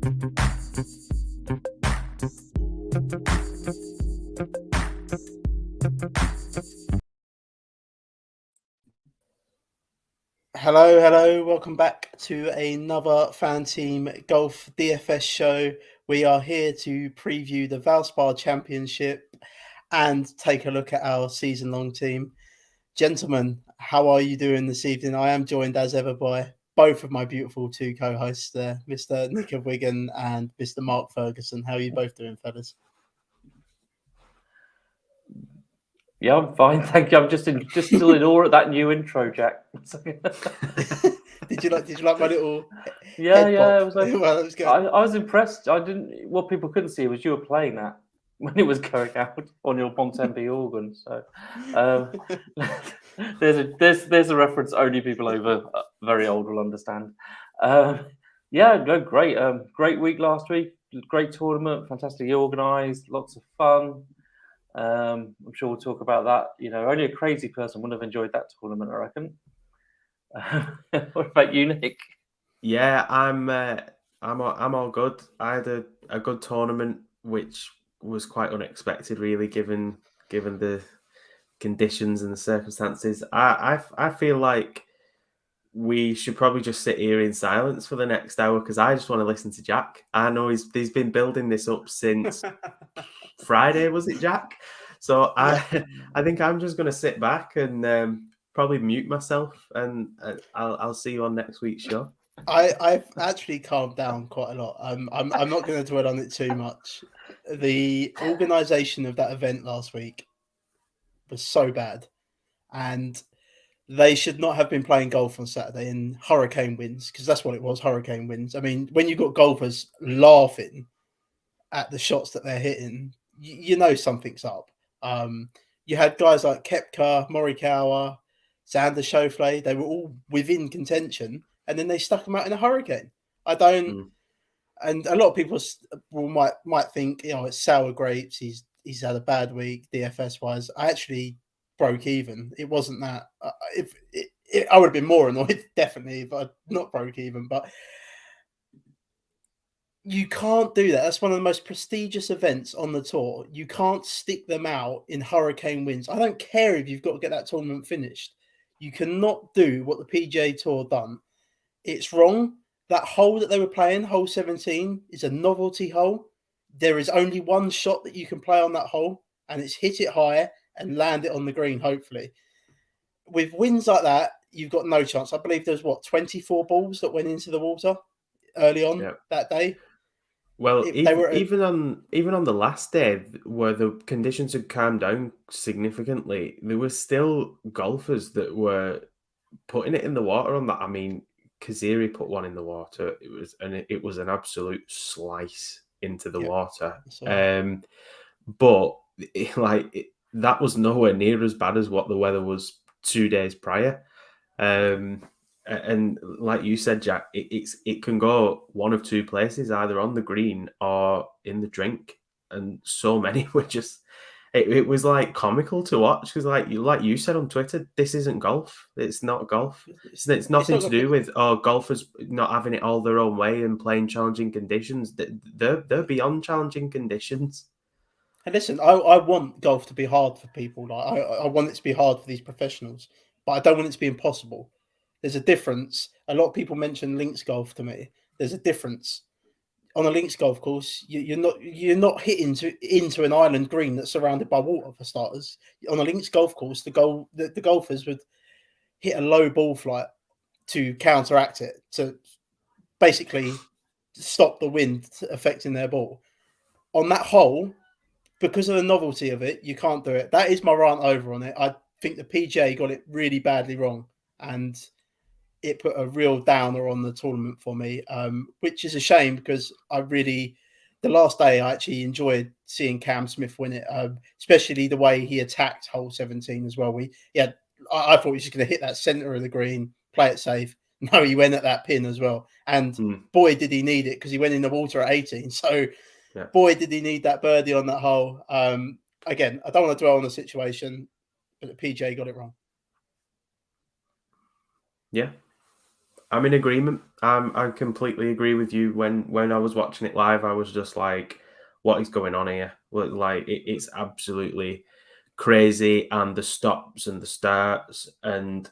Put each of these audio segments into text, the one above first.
Hello. Welcome back to another FanTeam Golf DFS show. We are here to preview the Valspar Championship and take a look at our season-long team. Gentlemen, how are you doing this evening? I am joined as ever by both of my beautiful two co-hosts there, Mr. Nick of Wigan and Mr. Mark Ferguson. How are you both doing, fellas? Yeah, I'm fine, thank you. I'm just still in awe at that new intro, Jack. Did you like my little Yeah, head yeah. bop? It was like, Well, that was good. I was impressed. I didn't. What people couldn't see was you were playing that when it was going out on your Bontempi organ. So there's a reference only people over very old will understand. Yeah, no, great. Great week last week. Great tournament, fantastically organised, lots of fun. I'm sure we'll talk about that. You know, only a crazy person would have enjoyed that tournament, I reckon. What about you, Nick? Yeah, I'm all good. I had a good tournament, which was quite unexpected, really, given the conditions and the circumstances. I feel like we should probably just sit here in silence for the next hour because I just want to listen to Jack. I know he's been building this up since Friday, was it, Jack? So Yeah. I think I'm just going to sit back and probably mute myself, and I'll see you on next week's show. I've actually calmed down quite a lot. I'm not going to dwell on it too much. The organisation of that event last week was so bad, and they should not have been playing golf on Saturday in hurricane winds, because that's what it was, hurricane winds. I mean, when you've got golfers laughing at the shots that they're hitting, you know something's up. You had guys like Koepka, Morikawa, Xander Schauffele. They were all within contention, and then they stuck them out in a hurricane. I don't, and a lot of people might think, you know, it's sour grapes. He's had a bad week DFS wise. I actually broke even. It wasn't that. I would have been more annoyed, definitely, if I'd not broke even. But you can't do that. That's one of the most prestigious events on the tour. You can't stick them out in hurricane winds. I don't care if you've got to get that tournament finished. You cannot do what the PGA Tour done. It's wrong. That hole that they were playing, hole 17, is a novelty hole. There is only one shot that you can play on that hole, and it's hit it high and land it on the green, hopefully. With winds like that, you've got no chance. I believe there's 24 balls that went into the water early on that day. Well, even on the last day where the conditions had calmed down significantly, there were still golfers that were putting it in the water on that. I mean, Kaziri put one in the water. It was an absolute slice into the water. But that was nowhere near as bad as what the weather was 2 days prior. And like you said, Jack, it can go one of two places, either on the green or in the drink. And so many were just, it was like comical to watch because like you said on Twitter, this isn't golf. It's not golf. It's nothing to do with golfers not having it all their own way and playing challenging conditions. They're beyond challenging conditions. And listen, I want golf to be hard for people. Like I want it to be hard for these professionals, but I don't want it to be impossible. There's a difference. A lot of people mention links golf to me. There's a difference. On a links golf course, you're not hitting into an island green that's surrounded by water, for starters. On a links golf course, the golfers would hit a low ball flight to counteract it, to basically stop the wind affecting their ball. On that hole, because of the novelty of it, you can't do it. That is my rant over on it. I think the PGA got it really badly wrong, and it put a real downer on the tournament for me, which is a shame because the last day I actually enjoyed seeing Cam Smith win it, especially the way he attacked hole 17 as well. I thought he was just going to hit that center of the green, play it safe. No, he went at that pin as well. And boy, did he need it because he went in the water at 18. So boy, did he need that birdie on that hole. Again, I don't want to dwell on the situation, but the PGA got it wrong. Yeah. I'm in agreement. I completely agree with you. When I was watching it live, I was just like, "What is going on here?" Like it's absolutely crazy, and the stops and the starts, and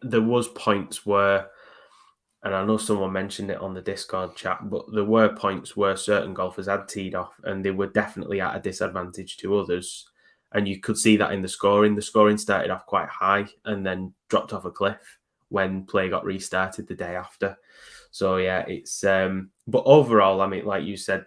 there was points where, and I know someone mentioned it on the Discord chat, but there were points where certain golfers had teed off, and they were definitely at a disadvantage to others. And you could see that in the scoring. The scoring started off quite high and then dropped off a cliff when play got restarted the day after. So yeah, it's but overall, I mean, like you said,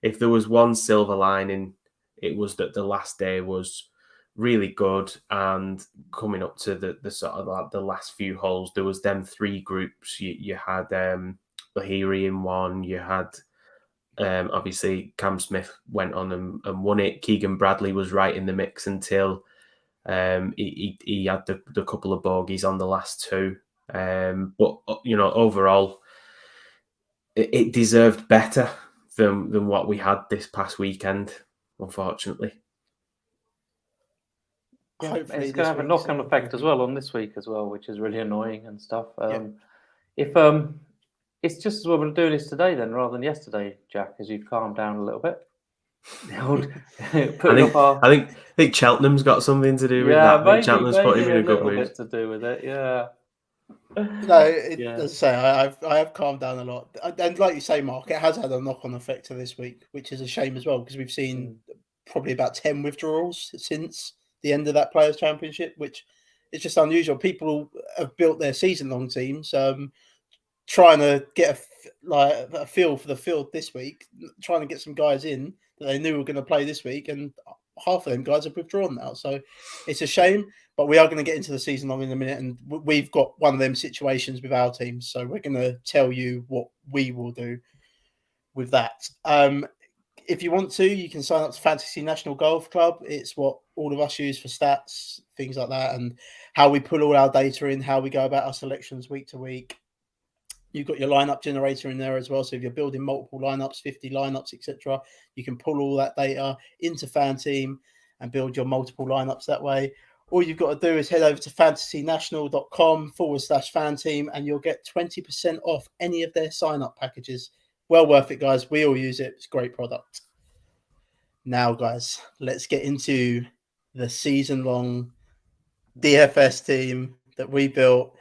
if there was one silver lining, it was that the last day was really good, and coming up to the sort of like the last few holes, there was them three groups. You had Lahiri in one, you had obviously Cam Smith went on and won it. Keegan Bradley was right in the mix until he had the couple of bogeys on the last two. But overall, it deserved better than what we had this past weekend, unfortunately. Yeah, hopefully it's going to have a knock-on effect as well on this week as well, which is really annoying and stuff. If it's just as well we're doing this today then rather than yesterday, Jack, as you've calmed down a little bit. I think Cheltenham's got something to do with that. Maybe, Cheltenham's put him in a good mood. Bit to do with it, yeah. No, as I say, I have calmed down a lot, and like you say, Mark, it has had a knock-on effect to this week, which is a shame as well because we've seen probably about 10 withdrawals since the end of that Players' Championship, which is just unusual. People have built their season-long teams, trying to get a feel for the field this week, trying to get some guys in that they knew were going to play this week, and half of them guys have withdrawn now. So it's a shame, but we are going to get into the season long in a minute, and we've got one of them situations with our teams. So we're going to tell you what we will do with that. If you want to, you can sign up to Fantasy National Golf Club. It's what all of us use for stats, things like that, and how we pull all our data in, how we go about our selections week to week. You've got your lineup generator in there as well. So if you're building multiple lineups, 50 lineups, etc., you can pull all that data into FanTeam and build your multiple lineups that way. All you've got to do is head over to fantasynational.com/FanTeam and you'll get 20% off any of their sign-up packages. Well worth it, guys. We all use it. It's a great product. Now, guys, let's get into the season-long DFS team that we built.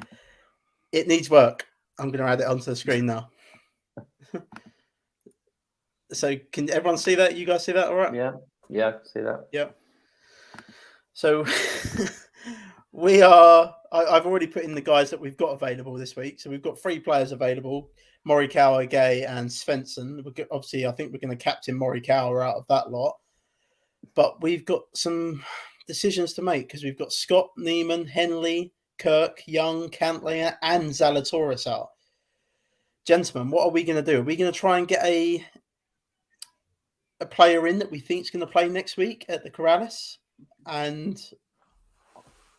It needs work. I'm going to add it onto the screen now. So can everyone see that? You guys see that all right? Yeah, I can see that. Yeah. So I've already put in the guys that we've got available this week. So we've got 3 players available, Morikawa, Gay, and Svensson. Obviously, I think we're going to captain Morikawa out of that lot. But we've got some decisions to make because we've got Scott, Neiman, Henley, Kirk, Young, Cantley, and Zalatoris out. Gentlemen, what are we going to do? Are we going to try and get a player in that we think is going to play next week at the Corrales? And,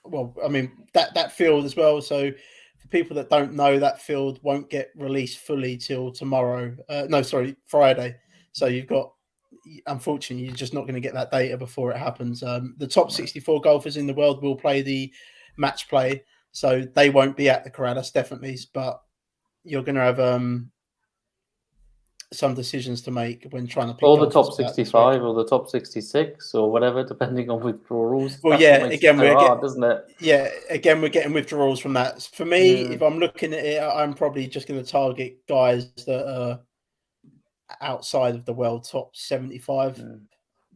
well, I mean, that field as well. So for people that don't know, that field won't get released fully till tomorrow. Friday. So you've got, unfortunately, you're just not going to get that data before it happens. The top 64 golfers in the world will play the match play. So they won't be at the Corrales, definitely. But you're going to have some decisions to make when trying to pick or the top 65 or the top 66 or whatever, depending on withdrawals. Well, That's doesn't it? Yeah, again, we're getting withdrawals from that. For me, if I'm looking at it, I'm probably just going to target guys that are outside of the world top 75.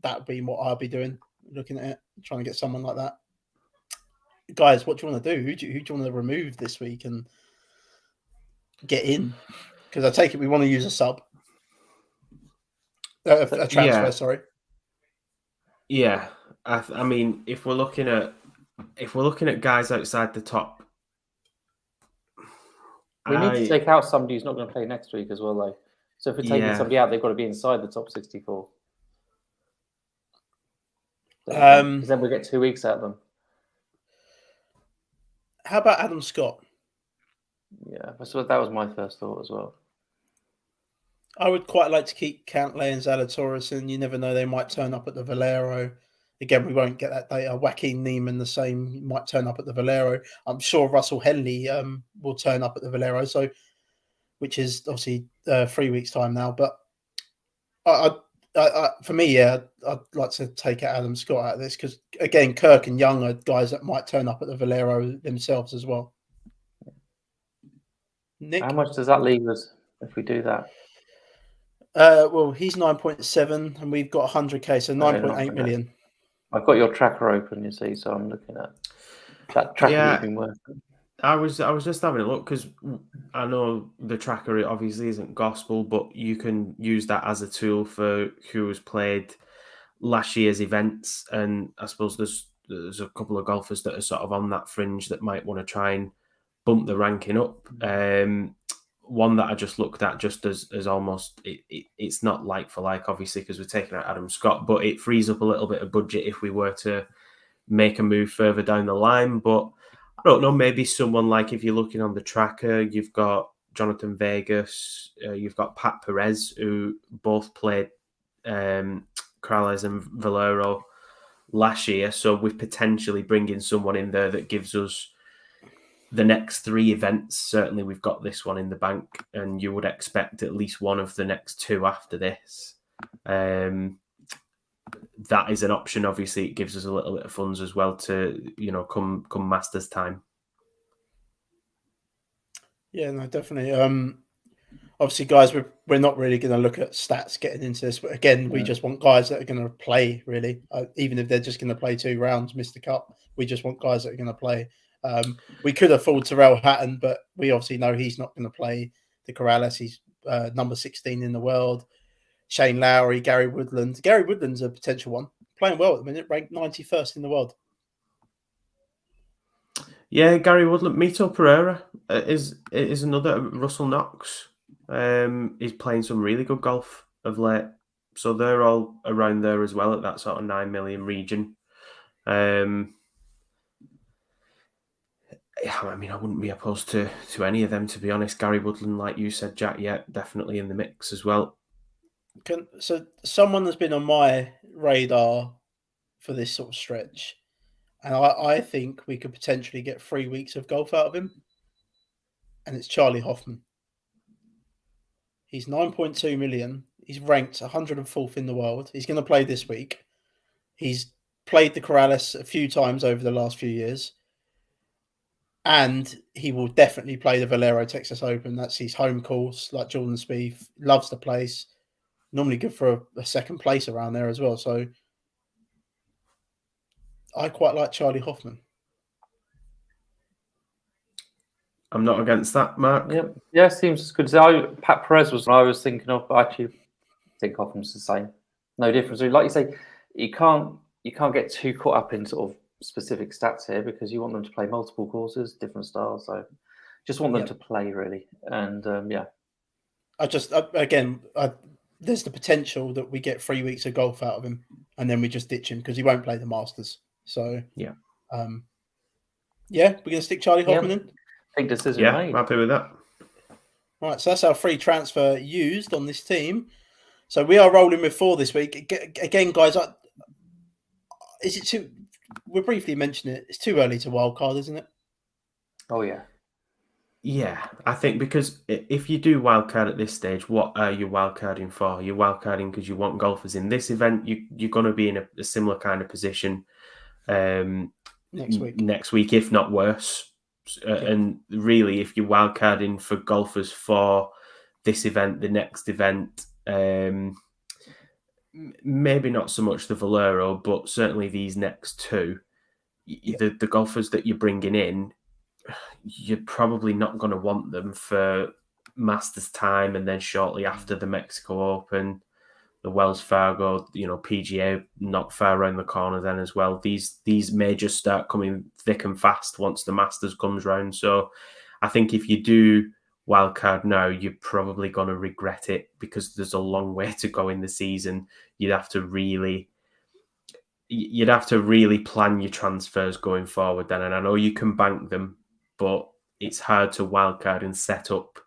That would be what I'll be doing, looking at it, trying to get someone like that. Guys, what do you want to do? Who do you want to remove this week and get in? Because I take it we want to use a sub. A transfer, sorry. Yeah, I mean, if we're looking at guys outside the top, we need to take out somebody who's not going to play next week as well, though. So if we're taking somebody out, they've got to be inside the top 64. Because then we get 2 weeks out of them. How about Adam Scott? Yeah, so that was my first thought as well. I would quite like to keep Cantley and Zalatoris, and you never know, they might turn up at the Valero Again, we won't get that data. Joaquin Neiman the same. He might turn up at the Valero. I'm sure Russell Henley will turn up at the Valero. So, which is obviously 3 weeks time now. But for me, I'd like to take Adam Scott out of this because again, Kirk and Young are guys that might turn up at the Valero themselves as well. Nick, how much does that leave us if we do that? Well, he's 9.7 and we've got 100k, so 9.8 million. I've got your tracker open, you see, so I'm looking at that tracker that you've been working. I was just having a look because I know the tracker obviously isn't gospel, but you can use that as a tool for who has played last year's events, and I suppose there's a couple of golfers that are sort of on that fringe that might want to try and bump the ranking up. One that I just looked at just as almost it's not like for like, obviously, because we're taking out Adam Scott, but it frees up a little bit of budget if we were to make a move further down the line. But I don't know, maybe someone like, if you're looking on the tracker, you've got Jonathan Vegas, you've got Pat Perez, who both played Corrales and Valero last year. So we're potentially bringing someone in there that gives us the next 3 events. Certainly we've got this one in the bank, and you would expect at least one of the next 2 after this. That is an option. Obviously, it gives us a little bit of funds as well to, come Masters time. Yeah, no, definitely. Obviously, guys, we're not really going to look at stats getting into this, but again, we just want guys that are going to play, really. Even if they're just going to play 2 rounds, miss the cut, we just want guys that are going to play. We could afford Tyrrell Hatton, but we obviously know he's not going to play the Corrales. He's number 16 in the world. Shane Lowry, Gary Woodland. Gary Woodland's a potential one. Playing well at the minute, ranked 91st in the world. Yeah, Gary Woodland. Mito Pereira is another. Russell Knox is playing some really good golf of late. So they're all around there as well at that sort of 9 million region. I wouldn't be opposed to any of them, to be honest. Gary Woodland, like you said, Jack, yeah, definitely in the mix as well. So someone that's been on my radar for this sort of stretch, and I think we could potentially get 3 weeks of golf out of him, and it's Charlie Hoffman. He's 9.2 million. He's ranked 104th in the world. He's going to play this week. He's played the Corrales a few times over the last few years. And he will definitely play the Valero Texas Open. That's his home course, like Jordan Spieth. Loves the place. Normally good for a second place around there as well. So I quite like Charlie Hoffman. I'm not against that, Mark. Yeah, seems good. So Pat Perez was what I was thinking of, but actually I think Hoffman's the same. No difference. Like you say, you can't get too caught up in sort of specific stats here because you want them to play multiple courses, different styles. So just want them to play, really. And there's the potential that we get 3 weeks of golf out of him and then we just ditch him because he won't play the Masters. So we're going to stick Charlie Hoffman in. I think decision made. Happy with that. All right, so that's our free transfer used on this team. So we are rolling with 4 this week. Again, guys, is it too? We'll briefly mention it. It's too early to wildcard, isn't it? Oh, yeah. Yeah, I think because if you do wildcard at this stage, what are you wildcarding for? You're wildcarding because you want golfers in this event. You're going to be in a similar kind of position next week, if not worse. And really, if you're wildcarding for golfers for this event, the next event, maybe not so much the Valero, but certainly these next 2, the golfers that you're bringing in, you're probably not going to want them for Masters time and then shortly after the Mexico Open, the Wells Fargo, PGA not far around the corner then as well. These majors start coming thick and fast once the Masters comes round. So I think if you do wildcard now, you're probably going to regret it because there's a long way to go in the season. You'd have to really plan your transfers going forward then. And I know you can bank them, but it's hard to wildcard and set up,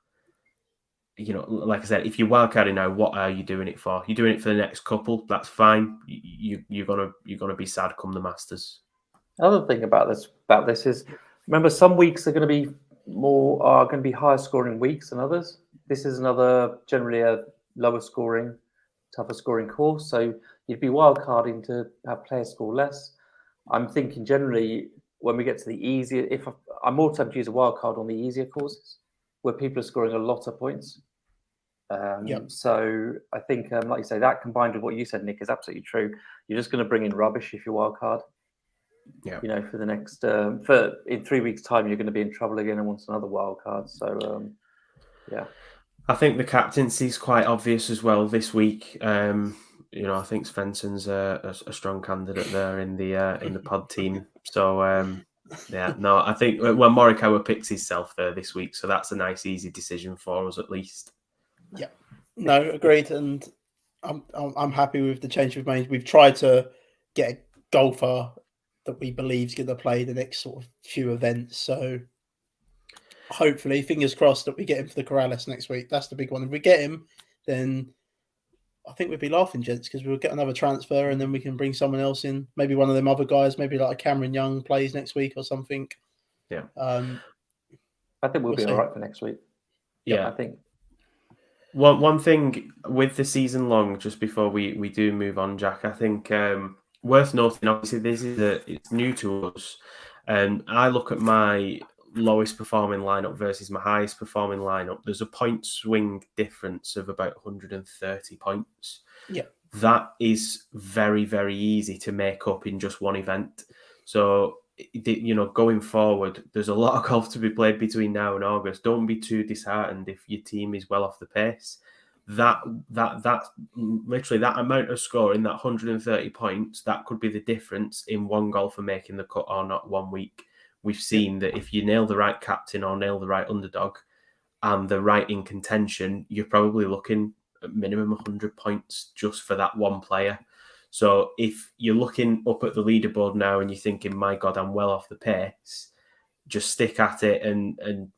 like I said, if you're wildcarding now, what are you doing it for? You're doing it for the next couple. That's fine. You're gonna be sad come the Masters. Another thing about this is, remember, some weeks are going to be higher scoring weeks than others. This is generally a lower scoring, tougher scoring course. So you'd be wildcarding to have players score less. I'm thinking generally when we get to the easier, I'm more tempted to use a wildcard on the easier courses where people are scoring a lot of points. So I think, like you say, that combined with what you said, Nick, is absolutely true. You're just going to bring in rubbish if you wildcard. Yeah. For the next in 3 weeks' time, you're going to be in trouble again and want another wild card. So, yeah. I think the captaincy is quite obvious as well this week. I think Svensson's a strong candidate there in the pod team. So, I think Morikawa picks himself there this week, so that's a nice, easy decision for us at least. Yeah, no, agreed, and I'm happy with the change we've made. We've tried to get a golfer that we believe is going to play the next sort of few events. So hopefully, fingers crossed that we get him for the Corrales next week. That's the big one. If we get him, then I think we'd be laughing, gents, because we'll get another transfer and then we can bring someone else in. Maybe one of them other guys, maybe like a Cameron Young plays next week or something. Yeah. I think we'll be all right for next week. Yeah. I think. One thing with the season long, just before we do move on, Jack, I think worth noting, obviously, it's new to us. And I look at my lowest performing lineup versus my highest performing lineup. There's a point swing difference of about 130 points. Yeah. That is very, very easy to make up in just one event. So, going forward, there's a lot of golf to be played between now and August. Don't be too disheartened if your team is well off the pace. That literally that amount of scoring, that 130 points, that could be the difference in one golfer making the cut or not 1 week. We've seen that if you nail the right captain or nail the right underdog and the right in contention, you're probably looking at minimum 100 points just for that one player. So if you're looking up at the leaderboard now and you're thinking, my God, I'm well off the pace, just stick at it and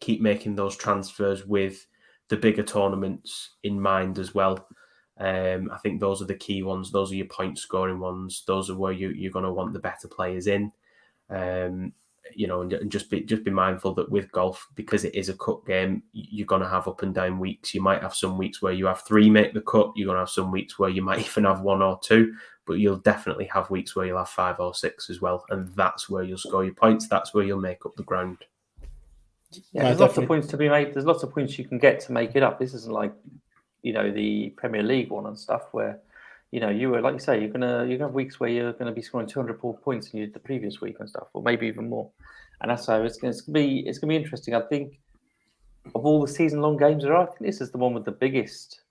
keep making those transfers with the bigger tournaments in mind as well. I think those are the key ones. Those are your point scoring ones. Those are where you're going to want the better players in. And just be mindful that with golf, because it is a cut game, you're going to have up and down weeks. You might have some weeks where you have 3 make the cut. You're going to have some weeks where you might even have 1 or 2, but you'll definitely have weeks where you'll have 5 or 6 as well. And that's where you'll score your points. That's where you'll make up the ground. Yeah, there's lots of points to be made. There's lots of points you can get to make it up. This isn't like, the Premier League one and stuff where, you were, like you say, you're gonna have weeks where you're gonna be scoring 200 points in the previous week and stuff, or maybe even more. And that's how it's gonna be interesting. I think of all the season-long games there are, I think this is the one with the biggest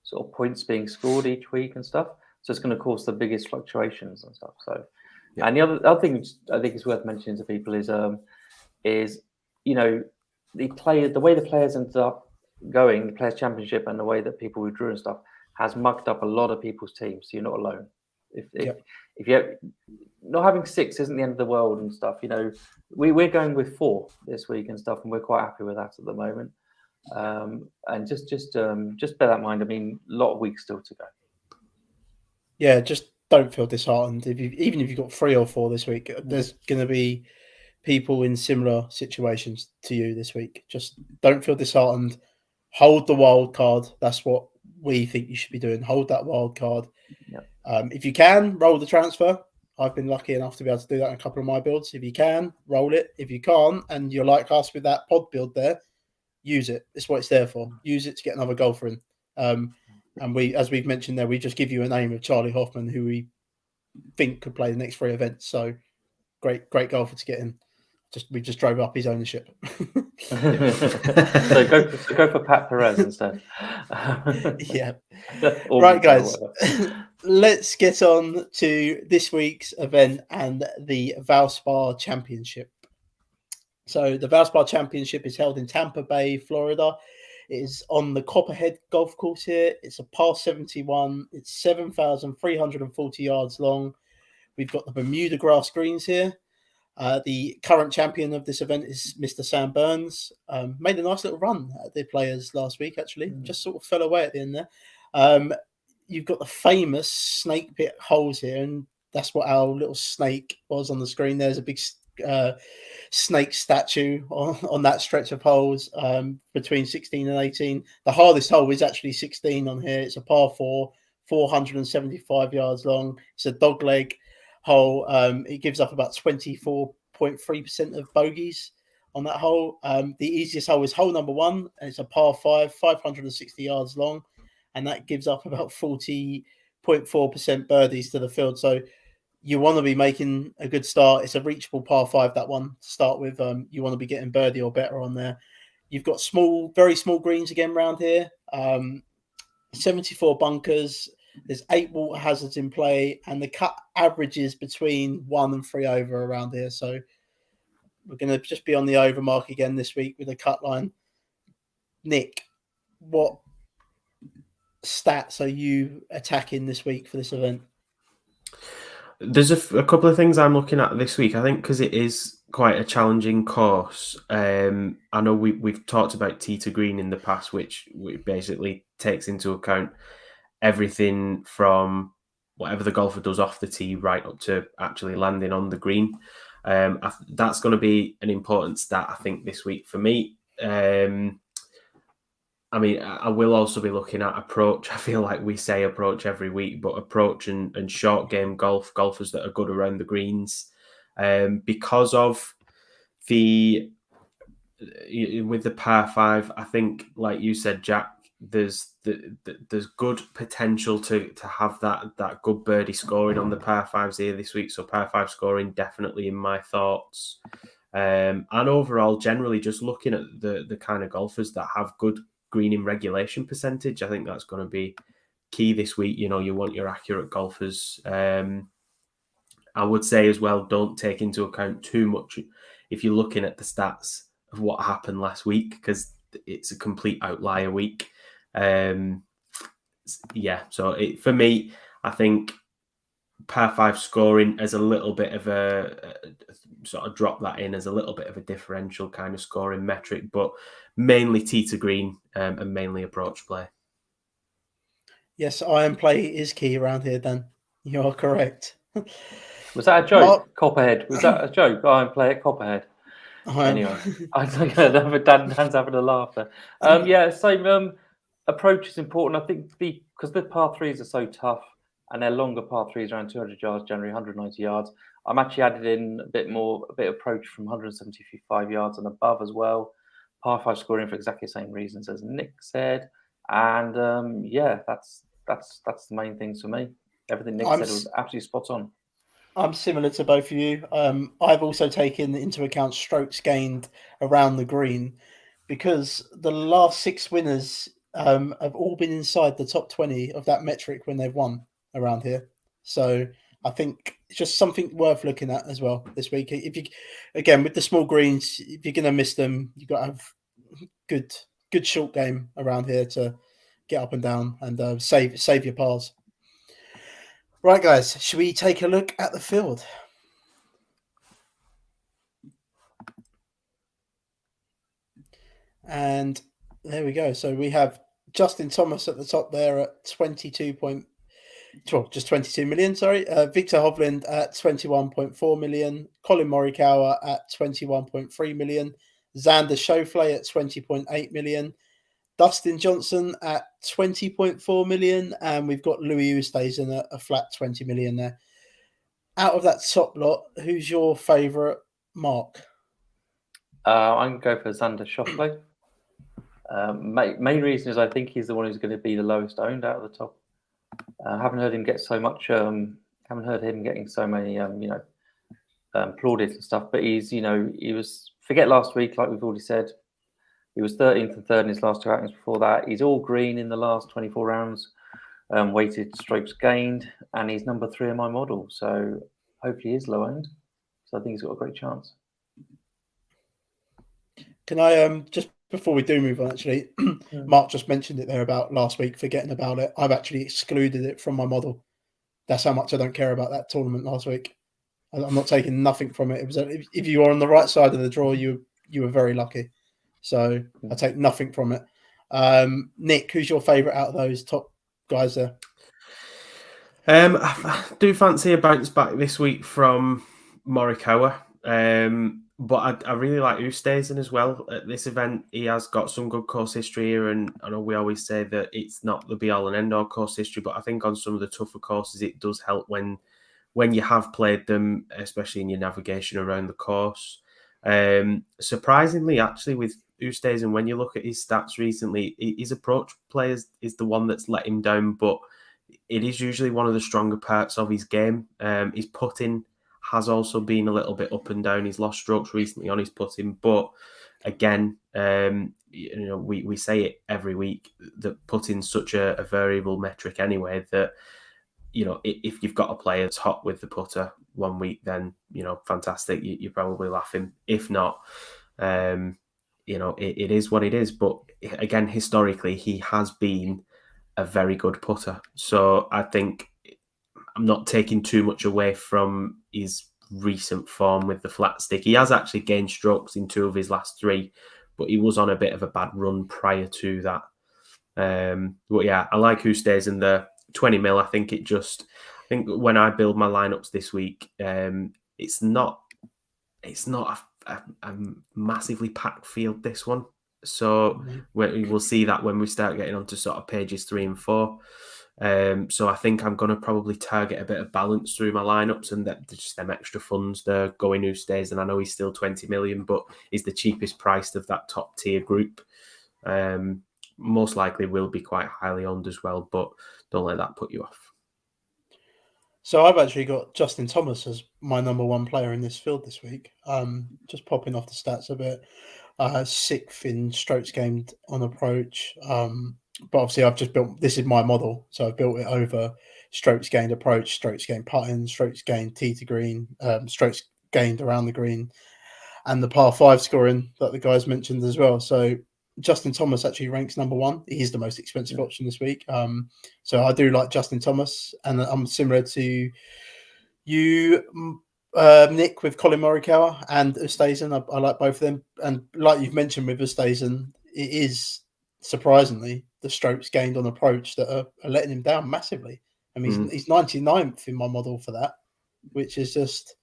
sort of points being scored each week and stuff. So it's going to cause the biggest fluctuations and stuff. So, yeah. And the other thing which I think is worth mentioning to people is the way the players ended up going, the Players Championship, and the way that people withdrew and stuff has mucked up a lot of people's teams. So you're not alone. If you're not having 6 isn't the end of the world and stuff. We're going with 4 this week and stuff, and we're quite happy with that at the moment. And just bear that in mind. I mean, a lot of weeks still to go. Yeah, just don't feel disheartened. Even if you've got 3 or 4 this week, there's going to be people in similar situations to you this week. Just don't feel disheartened. Hold the wild card. That's what we think you should be doing. Hold that wild card. Yep. If you can, roll the transfer. I've been lucky enough to be able to do that in a couple of my builds. If you can, roll it. If you can't, and you're like us with that pod build there, use it. It's what it's there for. Use it to get another golfer in. And we, as we've mentioned there, we just give you a name of Charlie Hoffman, who we think could play the next 3 events. So great golfer to get in. We just drove up his ownership. So go for Pat Perez instead. Yeah. Right, guys. Let's get on to this week's event and the Valspar Championship. So the Valspar Championship is held in Tampa Bay, Florida. It is on the Copperhead Golf Course here. It's a par 71. It's 7,340 yards long. We've got the Bermuda grass greens here. The current champion of this event is Mr. Sam Burns. Made a nice little run at the players last week, actually. Just sort of fell away at the end there. You've got the famous snake pit holes here, and that's what our little snake was on the screen. There's a big snake statue on that stretch of holes between 16 and 18. The hardest hole is actually 16 on here. It's a par 4, 475 yards long. It's a dogleg hole. It gives up about 24.3% of bogeys on that hole. The easiest hole is hole number 1, and it's a par 5, 560 yards long, and that gives up about 40.4% birdies to the field. So you want to be making a good start. It's a reachable par 5, that one, to start with. You want to be getting birdie or better on there. You've got very small greens again around here. 74 bunkers. There's 8 water hazards in play, and the cut averages between 1 and 3 over around here. So we're going to just be on the over mark again this week with a cut line. Nick, what stats are you attacking this week for this event? There's a couple of things I'm looking at this week. I think because it is quite a challenging course. I know we've talked about tee to green in the past, which basically takes into account everything from whatever the golfer does off the tee right up to actually landing on the green. That's going to be an important stat, I think, this week for me. I mean, I will also be looking at approach. I feel like we say approach every week, but approach and short game golfers that are good around the greens. Because of with the par 5, I think, like you said, Jack, there's good potential to have that good birdie scoring on the par 5s here this week. So par 5 scoring definitely in my thoughts. And overall, generally, just looking at the kind of golfers that have good greening regulation percentage, I think that's going to be key this week. You know, you want your accurate golfers. I would say as well, don't take into account too much if you're looking at the stats of what happened last week, because it's a complete outlier week. So for me, I think par 5 scoring as a little bit of a sort of drop that in as a little bit of a differential kind of scoring metric, but mainly tee to green and mainly approach play. Yes, iron play is key around here, Dan. You are correct. Was that a joke? Copperhead. Was that a joke? Iron play at Copperhead. Anyway, I think Dan's having a laugh there. Same. Approach is important. I think because the par 3s are so tough and they're longer par 3s, around 200 yards, generally 190 yards. I'm actually added in a bit approach from 175 yards and above as well. Par 5 scoring for exactly the same reasons as Nick said. And that's the main things for me. Everything Nick said was absolutely spot on. I'm similar to both of you. I've also taken into account strokes gained around the green, because the last 6 winners have all been inside the top 20 of that metric when they've won around here. So I think it's just something worth looking at as well this week. If you, again, with the small greens, if you're going to miss them, you've got to have good short game around here to get up and down and save your pars. Right, guys, should we take a look at the field? And there we go. So we have Justin Thomas at the top there at 22 million, sorry. Victor Hovland at 21.4 million. Colin Morikawa at 21.3 million. Xander Schauffele at 20.8 million. Dustin Johnson at 20.4 million. And we've got Louis Oosthuizen at a flat 20 million there. Out of that top lot, who's your favourite, Mark? I'm going to go for Xander Schauffele. Main reason is I think he's the one who's going to be the lowest owned out of the top. Haven't heard him get so much. Haven't heard him getting so many, plaudits and stuff. But he was. Forget last week, like we've already said. He was 13th and 3rd in his last 2 outings before that. He's all green in the last 24 rounds, weighted strokes gained, and he's number 3 in my model. So hopefully he is low owned. So I think he's got a great chance. Can I just before we do move on, actually, Mark just mentioned it there about last week, forgetting about it. I've actually excluded it from my model. That's how much I don't care about that tournament last week. I'm not taking nothing from it. It was if you were on the right side of the draw, you were very lucky. So I take nothing from it. Nick, who's your favourite out of those top guys there? I do fancy a bounce back this week from Morikawa, but I really like Oosthuizen as well at this event. He has got some good course history here, and I know we always say that it's not the be-all and end-all course history, but I think on some of the tougher courses it does help when you have played them, especially in your navigation around the course. Surprisingly, actually, with Oosthuizen, when you look at his stats recently, his approach play is the one that's let him down, but it is usually one of the stronger parts of his game. His putting has also been a little bit up and down. He's lost strokes recently on his putting, but again, we say it every week that putting's such a variable metric anyway that, if you've got a player that's hot with the putter one week, then, fantastic. You're probably laughing. If not, it is what it is. But again, historically, he has been a very good putter. So I think I'm not taking too much away from his recent form with the flat stick. He has actually gained strokes in 2 of his last 3, but he was on a bit of a bad run prior to that. But yeah, I like Oosthuizen there. 20 mil. I think when I build my lineups this week, it's not a massively packed field, this one. So we'll see that when we start getting onto sort of pages 3 and 4. So I think I'm going to probably target a bit of balance through my lineups, and that just them extra funds they're going Oosthuizen. And I know he's still 20 million, but he's the cheapest priced of that top tier group. Most likely will be quite highly owned as well, but don't let that put you off. So I've actually got Justin Thomas as my number 1 player in this field this week. Just popping off the stats a bit. 6th in strokes gained on approach. But obviously I've just built, this is my model. So I've built it over strokes gained approach, strokes gained putting, strokes gained tee to green, strokes gained around the green, and the par 5 scoring that the guys mentioned as well. So Justin Thomas actually ranks number 1. He is the most expensive option this week. So I do like Justin Thomas, and I'm similar to you, Nick, with Colin Morikawa and Oosthuizen. I like both of them. And like you've mentioned with Oosthuizen, it is surprisingly the strokes gained on approach that are letting him down massively. I mean, he's 99th in my model for that, which is just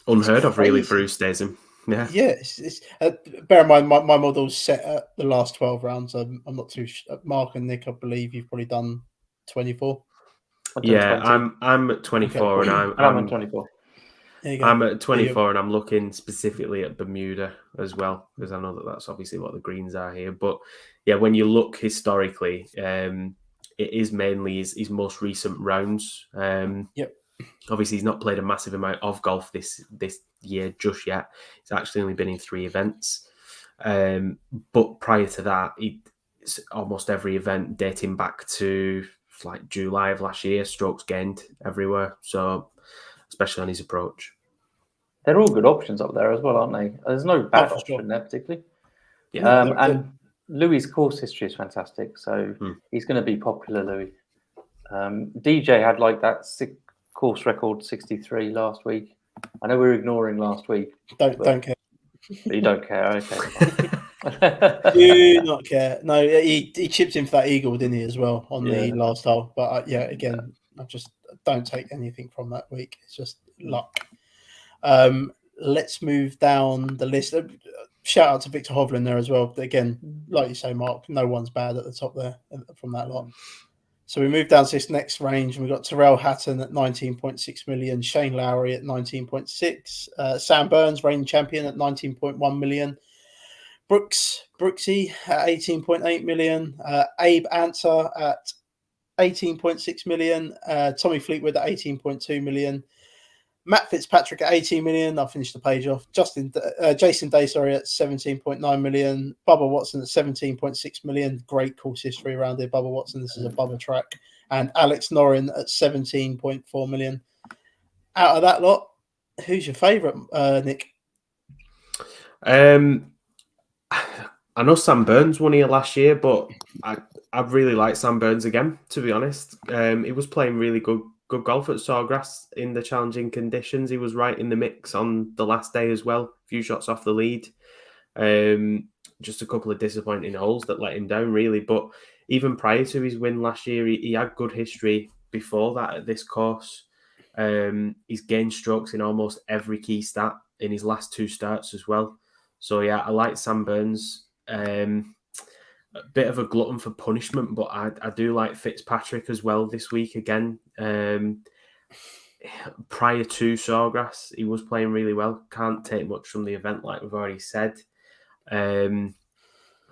unheard of, really, for Oosthuizen. Yeah. Bear in mind, my model's set at the last 12 rounds. I'm not too Mark and Nick, I believe you've probably done 24. Yeah, I'm at 24, okay. And I'm at 24. I'm at 24, and I'm looking specifically at Bermuda as well, because I know that's obviously what the greens are here. But yeah, when you look historically, it is mainly his most recent rounds. Yep. Obviously, he's not played a massive amount of golf this year just yet. He's actually only been in 3 events. But prior to that, it's almost every event dating back to like July of last year, strokes gained everywhere. So, especially on his approach. They're all good options up there as well, aren't they? There's no bad option there particularly. Yeah, and Louis' course history is fantastic. So he's going to be popular, Louis. DJ had like that course record 63 last week. I know we were ignoring last week. Don't care. But you don't care, okay. Do not care. No, he chipped in for that eagle, didn't he, as well on the last hole? But again, I just don't take anything from that week. It's just luck. Let's move down the list. Shout out to Victor Hovland there as well. Again, like you say, Mark, no one's bad at the top there from that lot. So we move down to this next range, and we've got Tyrrell Hatton at 19.6 million, Shane Lowry at 19.6, Sam Burns, reigning champion, at 19.1 million, Brooksy at 18.8 million, Abe Answer at 18.6 million, Tommy Fleetwood at 18.2 million, Matt Fitzpatrick at 18 million. I'll finish the page off. Jason Day, at 17.9 million. Bubba Watson at 17.6 million. Great course history around here, Bubba Watson. This is a Bubba track. And Alex Norin at 17.4 million. Out of that lot, who's your favourite, Nick? I know Sam Burns won here last year, but I really like Sam Burns again, to be honest. He was playing really good good golf at Sawgrass in the challenging conditions. He was right in the mix on the last day as well. A few shots off the lead. Just a couple of disappointing holes that let him down, really. But even prior to his win last year, he had good history before that at this course. He's gained strokes in almost every key stat in his last 2 starts as well. So yeah, I like Sam Burns. A bit of a glutton for punishment, but I do like Fitzpatrick as well this week again. Prior to Sawgrass, he was playing really well. Can't take much from the event, like we've already said. I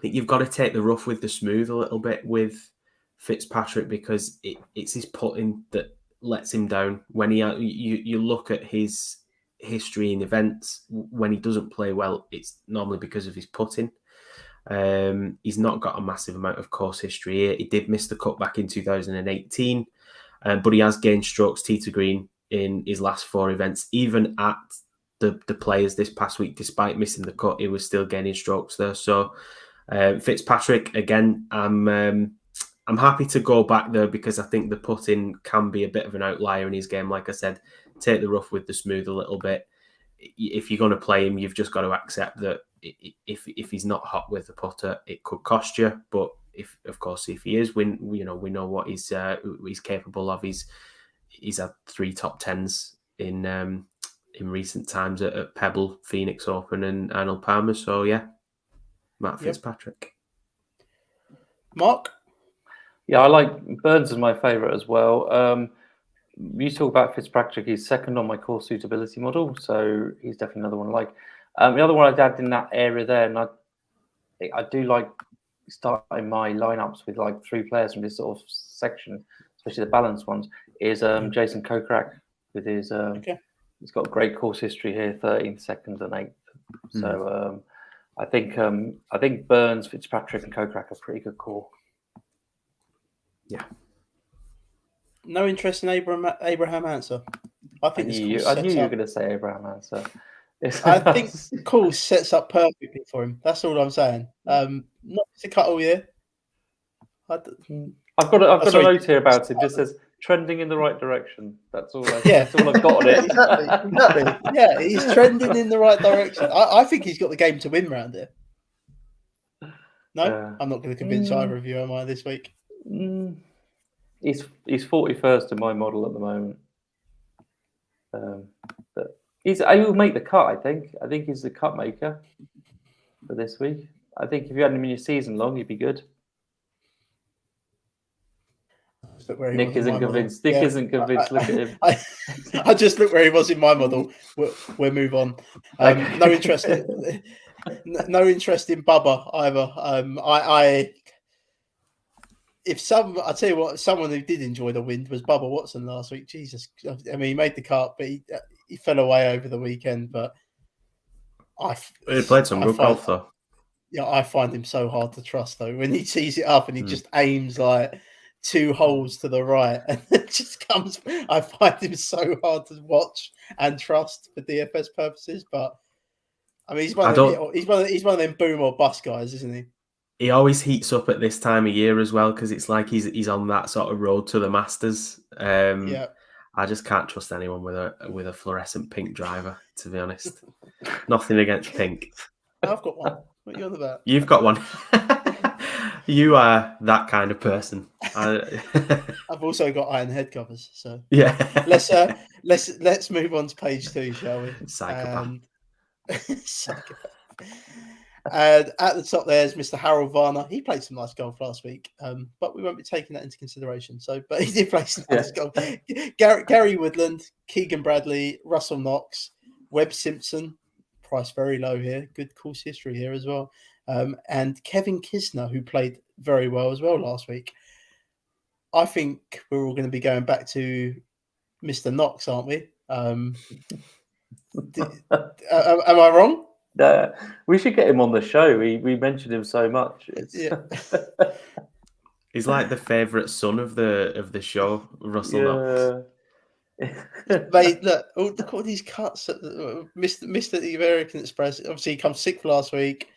think you've got to take the rough with the smooth a little bit with Fitzpatrick, because it's his putting that lets him down. When you look at his history in events, when he doesn't play well, it's normally because of his putting. He's not got a massive amount of course history here. He did miss the cut back in 2018, but he has gained strokes tee to green in his last 4 events. Even at the Players this past week, despite missing the cut, he was still gaining strokes there. So Fitzpatrick, again, I'm happy to go back there, because I think the putting can be a bit of an outlier in his game. Like I said, take the rough with the smooth a little bit. If you're going to play him, you've just got to accept that if he's not hot with the putter, it could cost you. But if he is, we know what he's capable of. He's had 3 top 10s in recent times at Pebble, Phoenix Open, and Arnold Palmer. So yeah, Matt Fitzpatrick. Mark? Yeah, I like Burns as my favourite as well. You talk about Fitzpatrick, he's second on my course suitability model, so he's definitely another one I like. The other one I'd add in that area there, and I do like starting my lineups with like 3 players from this sort of section, especially the balanced ones, is Jason Kokrak with his he's got a great course history here, 13th, 2nd, and 8th. So I think Burns, Fitzpatrick, and Kokrak are pretty good call. Yeah. No interest in Abraham Answer. I think I knew you were going to say Abraham Answer. I think the course sets up perfectly for him. That's all I'm saying. Not to cut all year. I've got a note here about him. Just says trending in the right direction. That's all. That's all I've got on it. Exactly. Yeah, he's trending in the right direction. I think he's got the game to win round here. No, I'm not going to convince either of you, am I, this week? He's 41st in my model at the moment. But he will make the cut. I think he's the cut maker for this week. I think if you had him in your season long, he'd be good. Nick isn't convinced. Nick isn't convinced. Look at him. I just look where he was in my model. We'll move on. No interest. No interest in Bubba either. I tell you what, someone who did enjoy the wind was Bubba Watson last week. Jesus, I mean, he made the cut, but he fell away over the weekend. But he played some good golf though. Yeah, I find him so hard to trust though. When he tees it up and he just aims like 2 holes to the right, and it just comes. I find him so hard to watch and trust for DFS purposes. But I mean, he's one of them boom or bust guys, isn't he? He always heats up at this time of year as well, because it's like he's on that sort of road to the Masters. I just can't trust anyone with a fluorescent pink driver, to be honest. Nothing against pink. I've got one. What are you on about? You've got one. You are that kind of person. I've also got iron head covers. So yeah. Let's move on to page 2, shall we? Psychopath. Psychopath. And at the top there's Mr. Harold Varner. He played some nice golf last week, but we won't be taking that into consideration. But he did play some nice golf. Gary Woodland, Keegan Bradley, Russell Knox, Webb Simpson, price very low here. Good course history here as well. And Kevin Kisner, who played very well as well last week. I think we're all going to be going back to Mr. Knox, aren't we? Am I wrong? We should get him on the show. We mentioned him so much. He's like the favourite son of the show, Russell Knox. Mate, look at all these cuts. Mr. The American Express. Obviously, he comes 6th last week.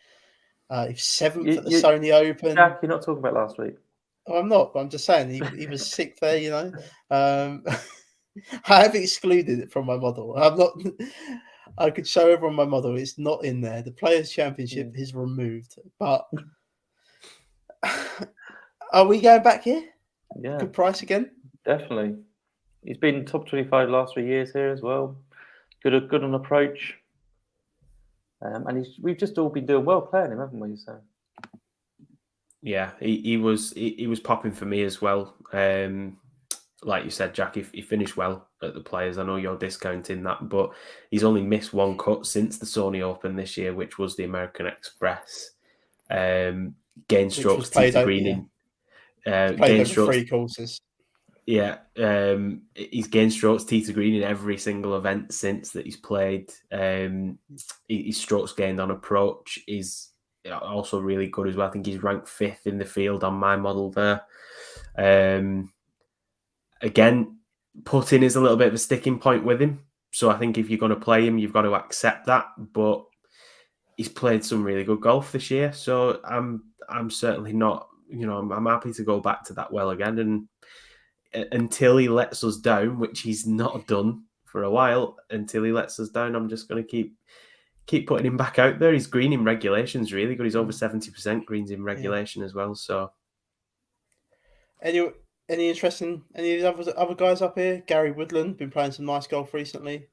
He's 7th at the Sony Open. Jack, you're not talking about last week. Oh, I'm not. But I'm just saying he was 6th there. You know. I have excluded it from my model. I'm not. I could show everyone my model. It's not in there. The Players' Championship is removed. But are we going back here? Yeah. Good price again? Definitely. He's been top 25 last 3 years here as well. Good on approach. And we've just all been doing well playing him, haven't we? So. Yeah, he was popping for me as well. Like you said, Jack, he finished well at the Players. I know you're discounting that, but he's only missed one cut since the Sony Open this year, which was the American Express. Gained strokes, Tita Greening. Played over 3 courses. Yeah, he's gained strokes, Tita Green in every single event since that he's played. His strokes gained on approach is also really good as well. I think he's ranked 5th in the field on my model there. Again, putting is a little bit of a sticking point with him. So I think if you're going to play him, you've got to accept that. But he's played some really good golf this year. So I'm certainly not, I'm happy to go back to that well again. And until he lets us down, which he's not done for a while, until he lets us down, I'm just going to keep putting him back out there. His green in regulation is really good. He's over 70% greens in regulation as well. So, any interesting any of the other guys up here? Gary Woodland been playing some nice golf recently.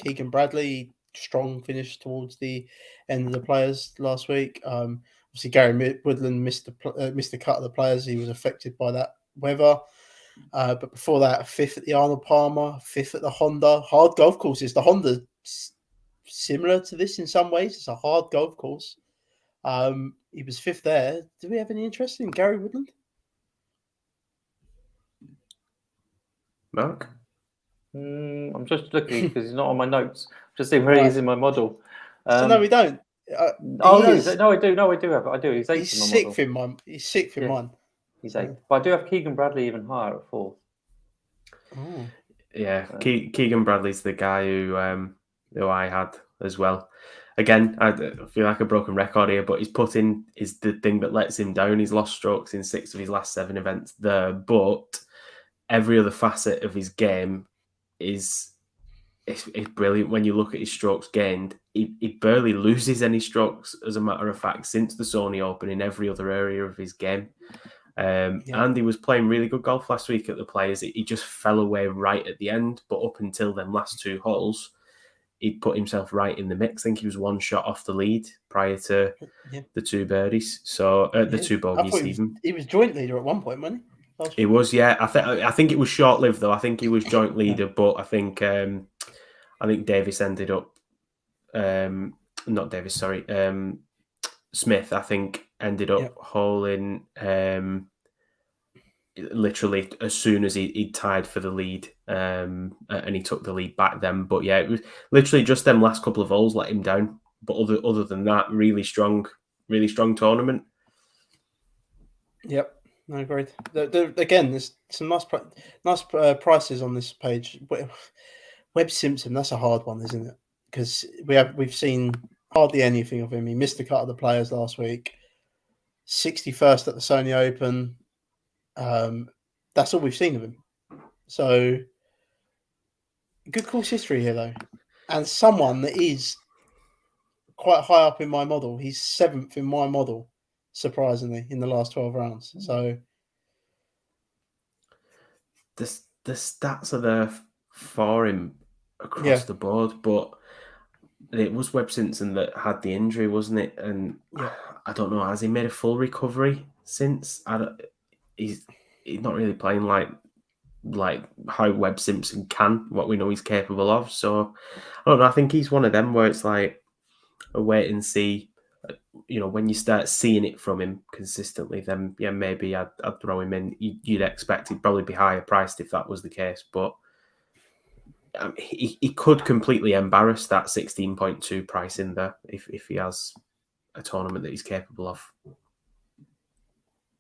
Keegan Bradley, strong finish towards the end of the Players last week. Obviously, Gary Woodland missed the cut of the Players. He was affected by that weather. But before that, 5th at the Arnold Palmer, 5th at the Honda. Hard golf courses. The Honda similar to this in some ways. It's a hard golf course. He was 5th there. Do we have any interest in Gary Woodland? Mark? I'm just looking because he's not on my notes. Just seeing where he is in my model. So no, we don't. No, I do. No, I do have it. I do. He's 8th he's in my sixth model. in mine. He's 6th in mine. He's 8th. But I do have Keegan Bradley even higher at 4th. Oh. Yeah, Keegan Bradley's the guy who I had as well. Again, I feel like a broken record here, but his putting is the thing that lets him down. He's lost strokes in 6 of his last 7 events there, but every other facet of his game is brilliant. When you look at his strokes gained, he barely loses any strokes, as a matter of fact, since the Sony Open in every other area of his game. And he was playing really good golf last week at the Players. He just fell away right at the end, but up until them last 2 holes, he'd put himself right in the mix. I think he was 1 shot off the lead prior to the 2 birdies. So the 2 bogeys even. He was joint leader at one point, wasn't he? It was, yeah. I think it was short-lived though. I think he was joint leader, but I think Davis ended up not Davis, sorry. Smith, I think, ended up holing literally as soon as he tied for the lead, and he took the lead back then. But yeah, it was literally just them last couple of holes let him down. But other than that, really strong tournament. Yep. No, agreed. Again, there's some nice prices on this page. Webb Simpson, that's a hard one, isn't it? Because we've seen hardly anything of him. He missed the cut of the Players last week. 61st at the Sony Open. That's all we've seen of him. So good course history here, though, and someone that is quite high up in my model. He's 7th in my model, surprisingly, in the last 12 rounds. So the stats are there for him across the board, but it was Webb Simpson that had the injury, wasn't it? And I don't know, has he made a full recovery since? He's not really playing like how Webb Simpson can, what we know he's capable of. So I don't know. I think he's one of them where it's like a wait and see. When you start seeing it from him consistently, then maybe I'd throw him in. You'd expect he'd probably be higher priced if that was the case, but he could completely embarrass that 16.2 price in there if he has a tournament that he's capable of.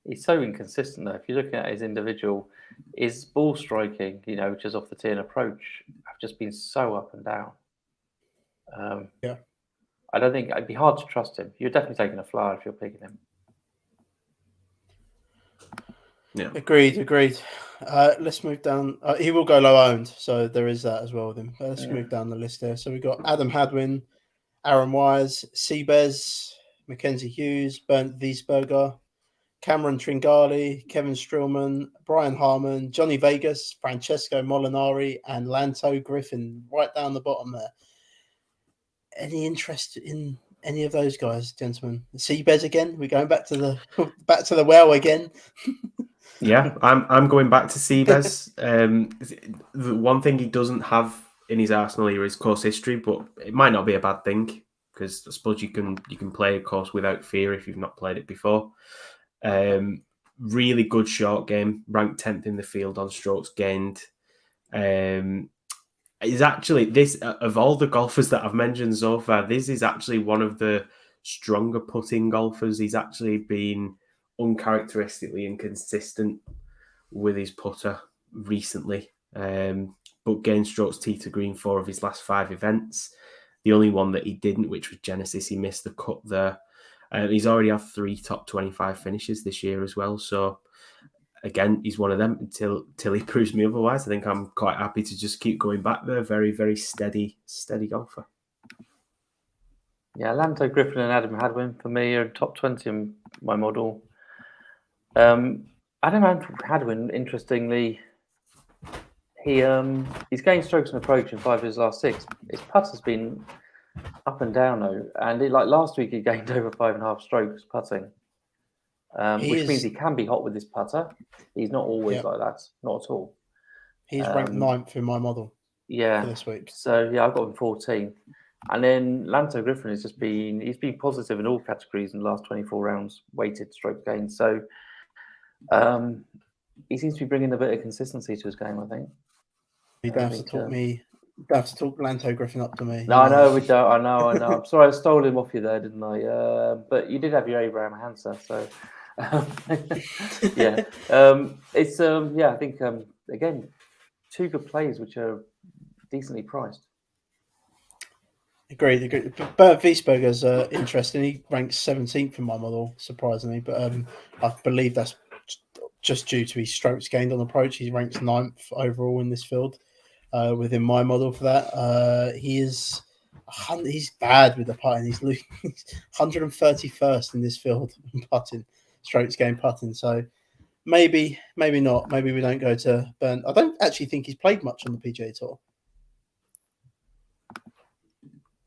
He's so inconsistent though. If you're looking at his individual, his ball striking, which is off the tee and approach, have just been so up and down. I don't think it'd be hard to trust him. You're definitely taking a flyer if you're picking him. Yeah, agreed. Let's move down. He will go low owned, so there is that as well with him. Let's move down the list there. So we've got Adam Hadwin, Aaron Wise, Seabez, Mackenzie Hughes, Bernd Wiesberger, Cameron Tringali, Kevin Strillman, Brian Harmon, Johnny Vegas, Francesco Molinari, and Lando Griffin, right down the bottom there. Any interest in any of those guys, gentlemen? Seabez again? We're going back to the well again. Yeah, I'm going back to Seabez. The one thing he doesn't have in his arsenal here is course history, but it might not be a bad thing because I suppose you can play a course without fear if you've not played it before. Really good short game, ranked 10th in the field on strokes gained. Is actually this of all the golfers that I've mentioned so far, this is actually one of the stronger putting golfers. He's actually been uncharacteristically inconsistent with his putter recently, but gained strokes tee to green 4 of his last 5 events. The only one that he didn't, which was Genesis, he missed the cut there. He's already had 3 top 25 finishes this year as well. So again, he's one of them until he proves me otherwise. I think I'm quite happy to just keep going back there. Very, very steady golfer. Yeah, Lando Griffin and Adam Hadwin for me are top 20 in my model. Adam Hadwin, interestingly, he's gained strokes and approach in 5 of his last 6. His putt has been up and down though, and last week he gained over 5.5 strokes putting, which means he can be hot with his putter. He's not always like that, not at all. He's ranked 9th in my model. Yeah, for this week. So yeah, I've got him 14. And then Lando Griffin has he's been positive in all categories in the last 24 rounds, weighted stroke gain. So he seems to be bringing a bit of consistency to his game, I think. You don't have to talk me. You don't have to talk Lando Griffin up to me. No, I know we don't. I know. I'm sorry, I stole him off you there, didn't I? But you did have your Abraham Hanser, so yeah. I think again, 2 good plays which are decently priced. Agreed. Bernd Wiesberger's interesting. He ranks 17th in my model, surprisingly, but I believe that's just due to his strokes gained on approach. He ranks 9th overall in this field within my model for that. He's bad with the putting. He's 131st in this field in putting, strokes gained putting. So maybe not. Maybe we don't go to Bernd. I don't actually think he's played much on the PGA Tour.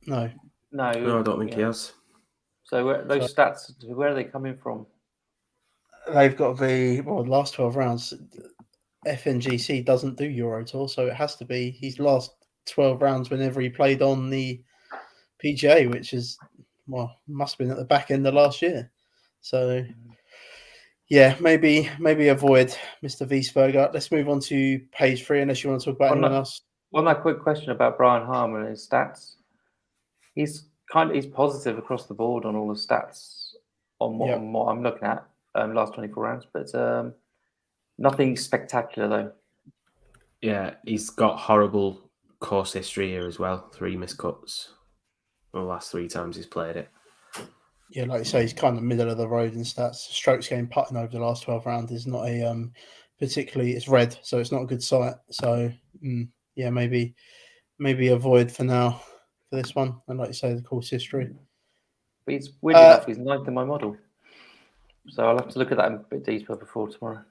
No, I don't think he has. So those stats, where are they coming from? They've got to be the last 12 rounds. FNGC doesn't do Euro Tour, so it has to be his last 12 rounds whenever he played on the PGA, which is must have been at the back end of last year. So yeah, maybe avoid Mr. Wiesberger. Let's move on to page 3, unless you want to talk about anyone else. One quick question about Brian Harmon and his stats. He's positive across the board on all the stats on what I'm looking at last 24 rounds, but nothing spectacular though. Yeah, he's got horrible course history here as well. 3 missed cuts the last 3 times he's played it. Yeah, like you say, he's kind of middle of the road in stats. Strokes gained putting over the last 12 rounds is not a particularly. It's red, so it's not a good sight. So yeah, maybe avoid for now for this one. And like you say, the course history. But he's weird enough, he's 9th in my model. So I'll have to look at that in a bit deeper before tomorrow.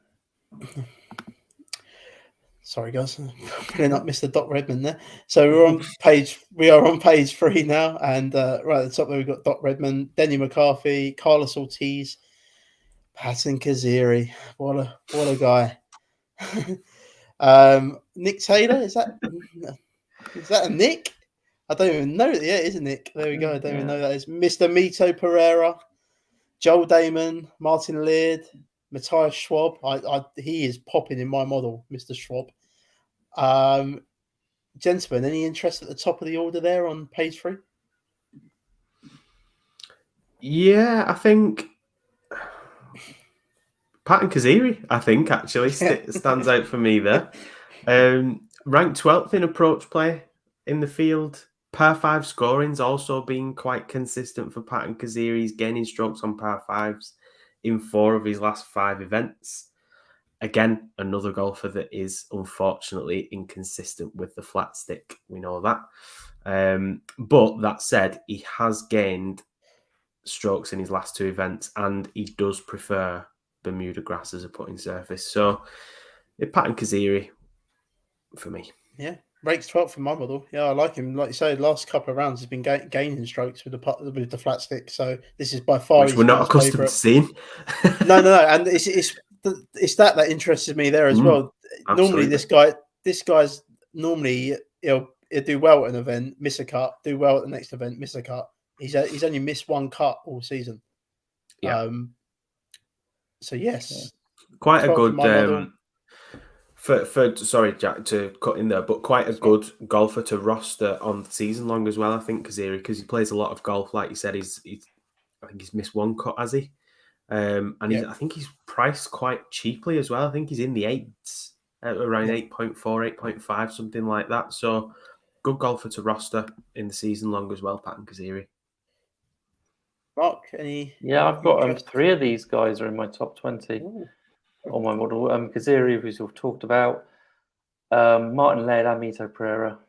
Sorry, guys, putting up Mr. Doc Redmond there. So we are on page 3 now, and right at the top there we've got Doc Redmond, Denny McCarthy, Carlos Ortiz, Patton Kaziri. What a guy! Nick Taylor, is that a Nick? I don't even know. Yeah, it is a Nick. There we go. I don't even know that is Mr. Mito Pereira, Joel Damon, Martin Laird, Matthias Schwab. He is popping in my model, Mr. Schwab. Gentlemen, any interest at the top of the order there on page 3? Yeah, I think Patton Kaziri, actually stands out for me there. Ranked 12th in approach play in the field. Par 5 scoring's also been quite consistent for Patton Kaziri. He's gaining strokes on par 5s in 4 of his last 5 events. Again, another golfer that is unfortunately inconsistent with the flat stick. We know that. But that said, he has gained strokes in his last 2 events, and he does prefer Bermuda grass as a putting surface. So, Patton Kaziri for me. Yeah, ranks 12th in my model. Yeah, I like him. Like you say, the last couple of rounds he's been gaining strokes with the flat stick. So this is by far which we're not accustomed to seeing. No, and it's that interested me there as well. Absolutely. Normally, this guy's normally he'll do well at an event, miss a cut, do well at the next event, miss a cut. He's only missed 1 cut all season. Yeah. So yes, quite a good. Sorry, Jack, to cut in there, but quite a good golfer to roster on season long as well. I think Kaziri, because he plays a lot of golf, like you said, I think he's missed 1 cut, has he? And I think he's priced quite cheaply as well. I think he's in the 8s, around 8.4, 8.5, something like that. So good golfer to roster in the season long as well, Patton Kaziri. Mark, any? Yeah, I've got 3 of these guys are in my top 20 on my model. Kaziri, we've sort of talked about. Martin Laird and Mito Pereira.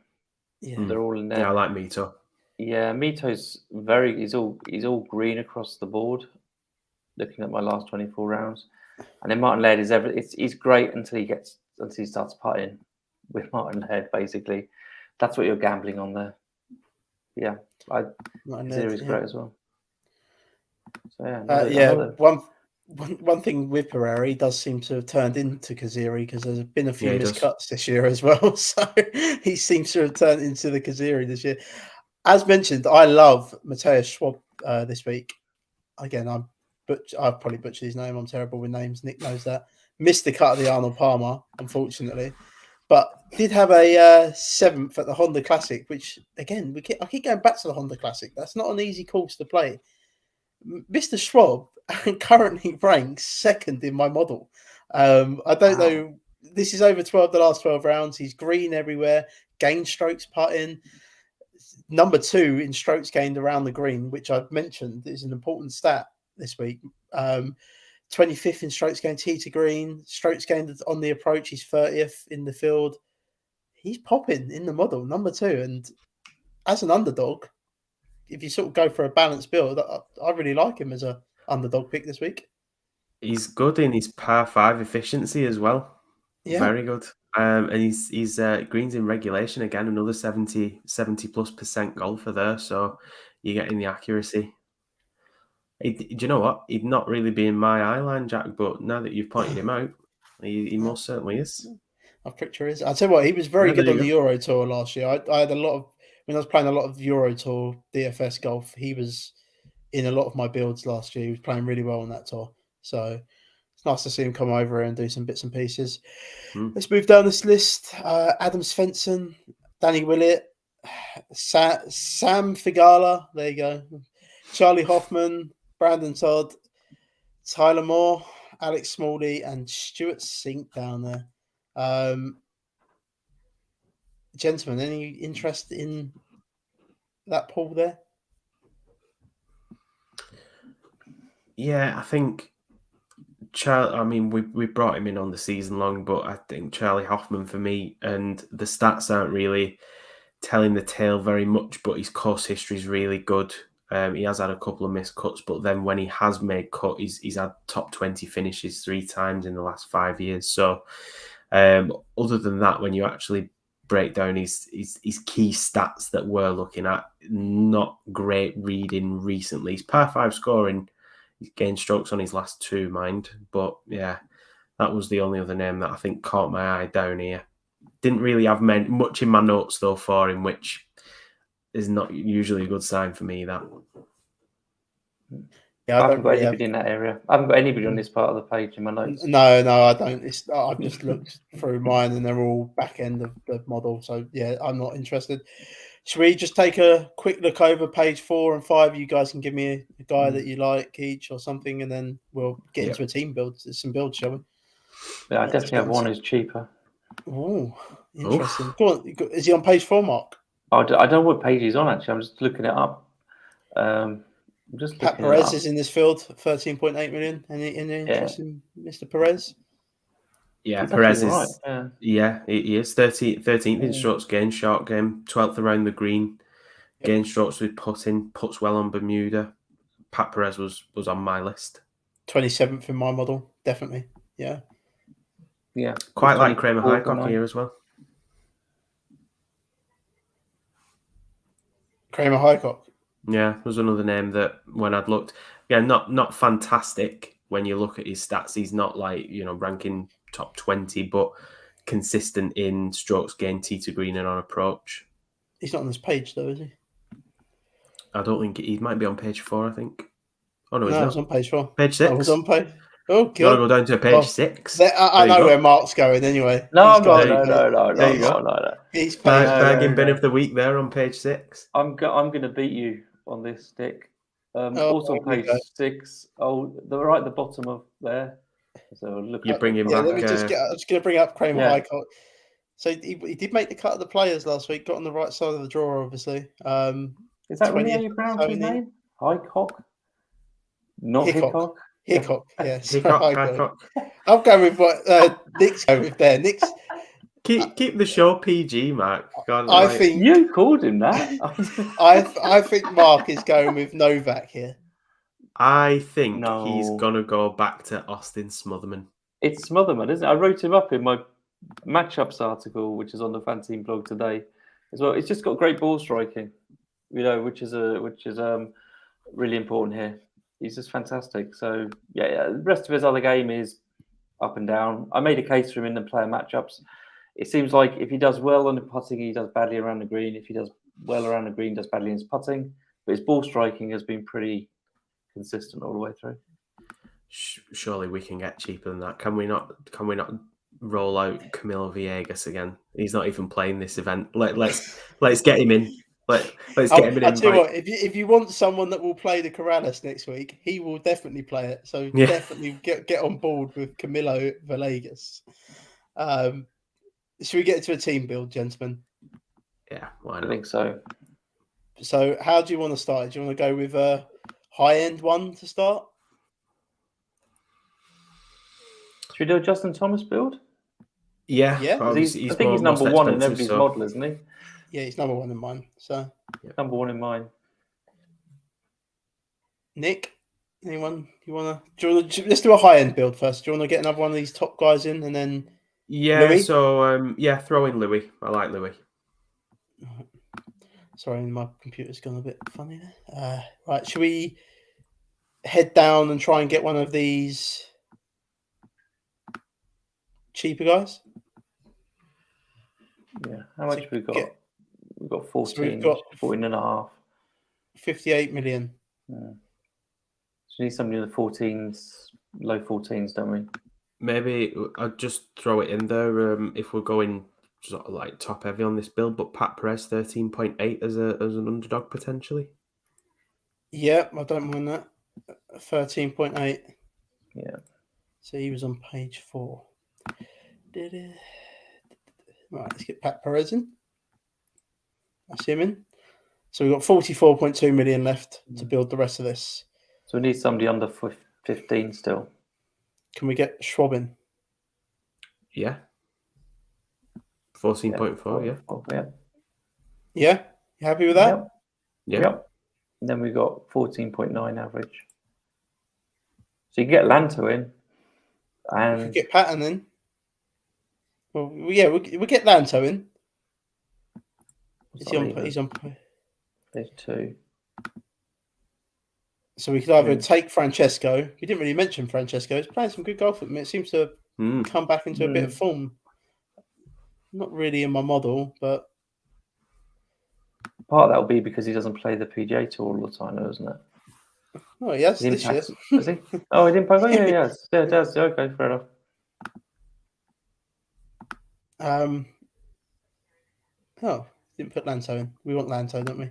Yeah, they're all in there. Yeah, I like Mito. Yeah, Mito's he's all green across the board. Looking at my last 24 rounds, and then Martin Laird he's great until he starts putting with Martin Laird. Basically, that's what you're gambling on there. Yeah, Kaziri's great as well. So One thing with Pereira, he does seem to have turned into Kaziri because there's been a few miscuts this year as well. So he seems to have turned into the Kaziri this year. As mentioned, I love Matthias Schwab this week. Again, I've probably butchered his name. I'm terrible with names. Nick knows that. Missed the cut of the Arnold Palmer, unfortunately, but did have a 7th at the Honda Classic, which again I keep going back to the Honda Classic. That's not an easy course to play. Mr. Schwab currently ranks 2nd in my model. I don't know. This is over the last 12 rounds. He's green everywhere. Gain strokes putting. Number 2 in strokes gained around the green, which I've mentioned is an important stat this week. 25th in strokes gained tee to green. Strokes gained on the approach. He's 30th in the field. He's popping in the model, number 2. And as an underdog, if you sort of go for a balanced build, I really like him as a underdog pick this week. He's good in his par 5 efficiency as well. Yeah. Very good. And he's greens in regulation again, another 70+% golfer there. So you're getting the accuracy. Do you know what? He'd not really be in my eye line, Jack, but now that you've pointed him out, he most certainly is. Our picture is. I'll tell you what, he was very good on the Euro Tour last year. I had a lot of, when I was playing a lot of Euro Tour DFS golf, he was in a lot of my builds last year. He was playing really well on that tour. So it's nice to see him come over and do some bits and pieces. Let's move down this list. Adam Svensson, Danny Willett, Sam Figala, there you go. Charlie Hoffman, Brandon Todd, Tyler Moore, Alex Smalley, and Stuart Sink down there. Gentlemen, any interest in that pool there? Yeah, I think we brought him in on the season long, but I think Charlie Hoffman for me, and the stats aren't really telling the tale very much, but his course history is really good. He has had a couple of missed cuts, but then when he has made cut, he's had top 20 finishes 3 times in the last 5 years. So other than that, when you actually break down his key stats that we're looking at, not great reading recently. His par 5 scoring, he's gained strokes on his last 2, mind. But yeah, that was the only other name that I think caught my eye down here. Didn't really have much in my notes though for him, which is not usually a good sign for me. That. Yeah, I haven't got anybody in that area. I haven't got anybody on this part of the page in my notes. No, I don't. I've just looked through mine and they're all back end of the model. So yeah, I'm not interested. Should we just take a quick look over page 4 and 5? You guys can give me a guy that you like each or something, and then we'll get into a team build. Some builds, shall we? Yeah, I definitely have one who's cheaper. Oh, interesting. Go on. Is he on page 4, Mark? I don't know what page he's on, actually. I'm just looking it up. Pat Perez is in this field, 13.8 million. Any interest in Mr. Perez? Yeah, He's Perez actually is. Yeah, he is 13th in strokes gained, short game, 12th around the green, gained strokes with putting, puts well on Bermuda. Pat Perez was on my list. 27th in my model, definitely. Yeah. Yeah. Quite like Kramer Highcock here as well. Kramer Highcock. Yeah, was another name that when I'd looked, again, not fantastic when you look at his stats. He's not like, ranking top 20, but consistent in strokes gained, tee to green and on approach. He's not on this page though, is he? I don't think he might be on page 4, I think. Oh no, he's I not. was on page 4. Page 6. I was on page. Oh god. You want to go down to page 6? I know where Mark's going anyway. No, no. He's bagging bin of the week there on page 6. I'm going to beat you on this, Dick. Also on page 6. Oh, they're right at the bottom of there. So look. You're bringing back. Let me I'm just going to bring up Kramer Highcock. So he did make the cut of the players last week. Got on the right side of the draw, obviously. Is that really how you pronounce his name? Highcock? Not Hickok? Hickok, yes. Hickok. I'm going with what Nick's going with there. Nick's keep the show PG, Mark. I think you called him that. I think Mark is going with Novak here. I think he's gonna go back to Austin Smotherman. It's Smotherman, isn't it? I wrote him up in my matchups article, which is on the FanTeam blog today as well. It's just got great ball striking, which is really important here. He's just fantastic. So the rest of his other game is up and down. I made a case for him in the player matchups. It seems like if he does well on the putting, he does badly around the green. If he does well around the green, he does badly in his putting. But his ball striking has been pretty consistent all the way through. Surely we can get cheaper than that. Can we not roll out Camilo Villegas again? He's not even playing this event. Let's get him in. Let's get him in. I'll tell you what, if you want someone that will play the Corrales next week, he will definitely play it. So definitely get on board with Camilo Villegas. Should we get into a team build, gentlemen? Yeah, why not? I think so. So how do you want to start? Do you want to go with a high-end one to start? Should we do a Justin Thomas build? Yeah. I think he's number one in everybody's model, isn't he? Yeah, he's number one in mine. So number one in mine. Nick, anyone let's do a high-end build first. Do you want to get another one of these top guys in and then Louis? So throw in Louis. I like Louis. Sorry, my computer's gone a bit funny there. Right, should we head down and try and get one of these cheaper guys? Yeah. How much have we got? We've got 14, so 14 and a half. 58 million. Yeah. So we need somebody in the 14s, low 14s, don't we? Maybe I'd just throw it in there if we're going sort of like top heavy on this build, but Pat Perez 13.8 as an underdog potentially. Yeah, I don't mind that. 13.8. Yeah. So he was on page 4. Right, let's get Pat Perez in. That's him in. So we've got 44.2 million left to build the rest of this. So we need somebody under 15 still. Can we get Schwab in? Yeah. 14.4, yeah. Yeah? You happy with that? Yep. And then we got 14.9 average. So you can get Lanto in. And we get Patton in. Well, yeah, we'll get Lanto in. He's on page 2. So we could either take Francesco. We didn't really mention Francesco. He's playing some good golf at the minute. It seems to have come back into a bit of form. Not really in my model, but part of that will be because he doesn't play the PGA Tour all the time, isn't it? Oh, yes, this year. Does he? Oh, he didn't play. Oh, yeah, yes. Yeah, it does. Okay, fair enough. Didn't put Lanto in. We want Lanto, don't we?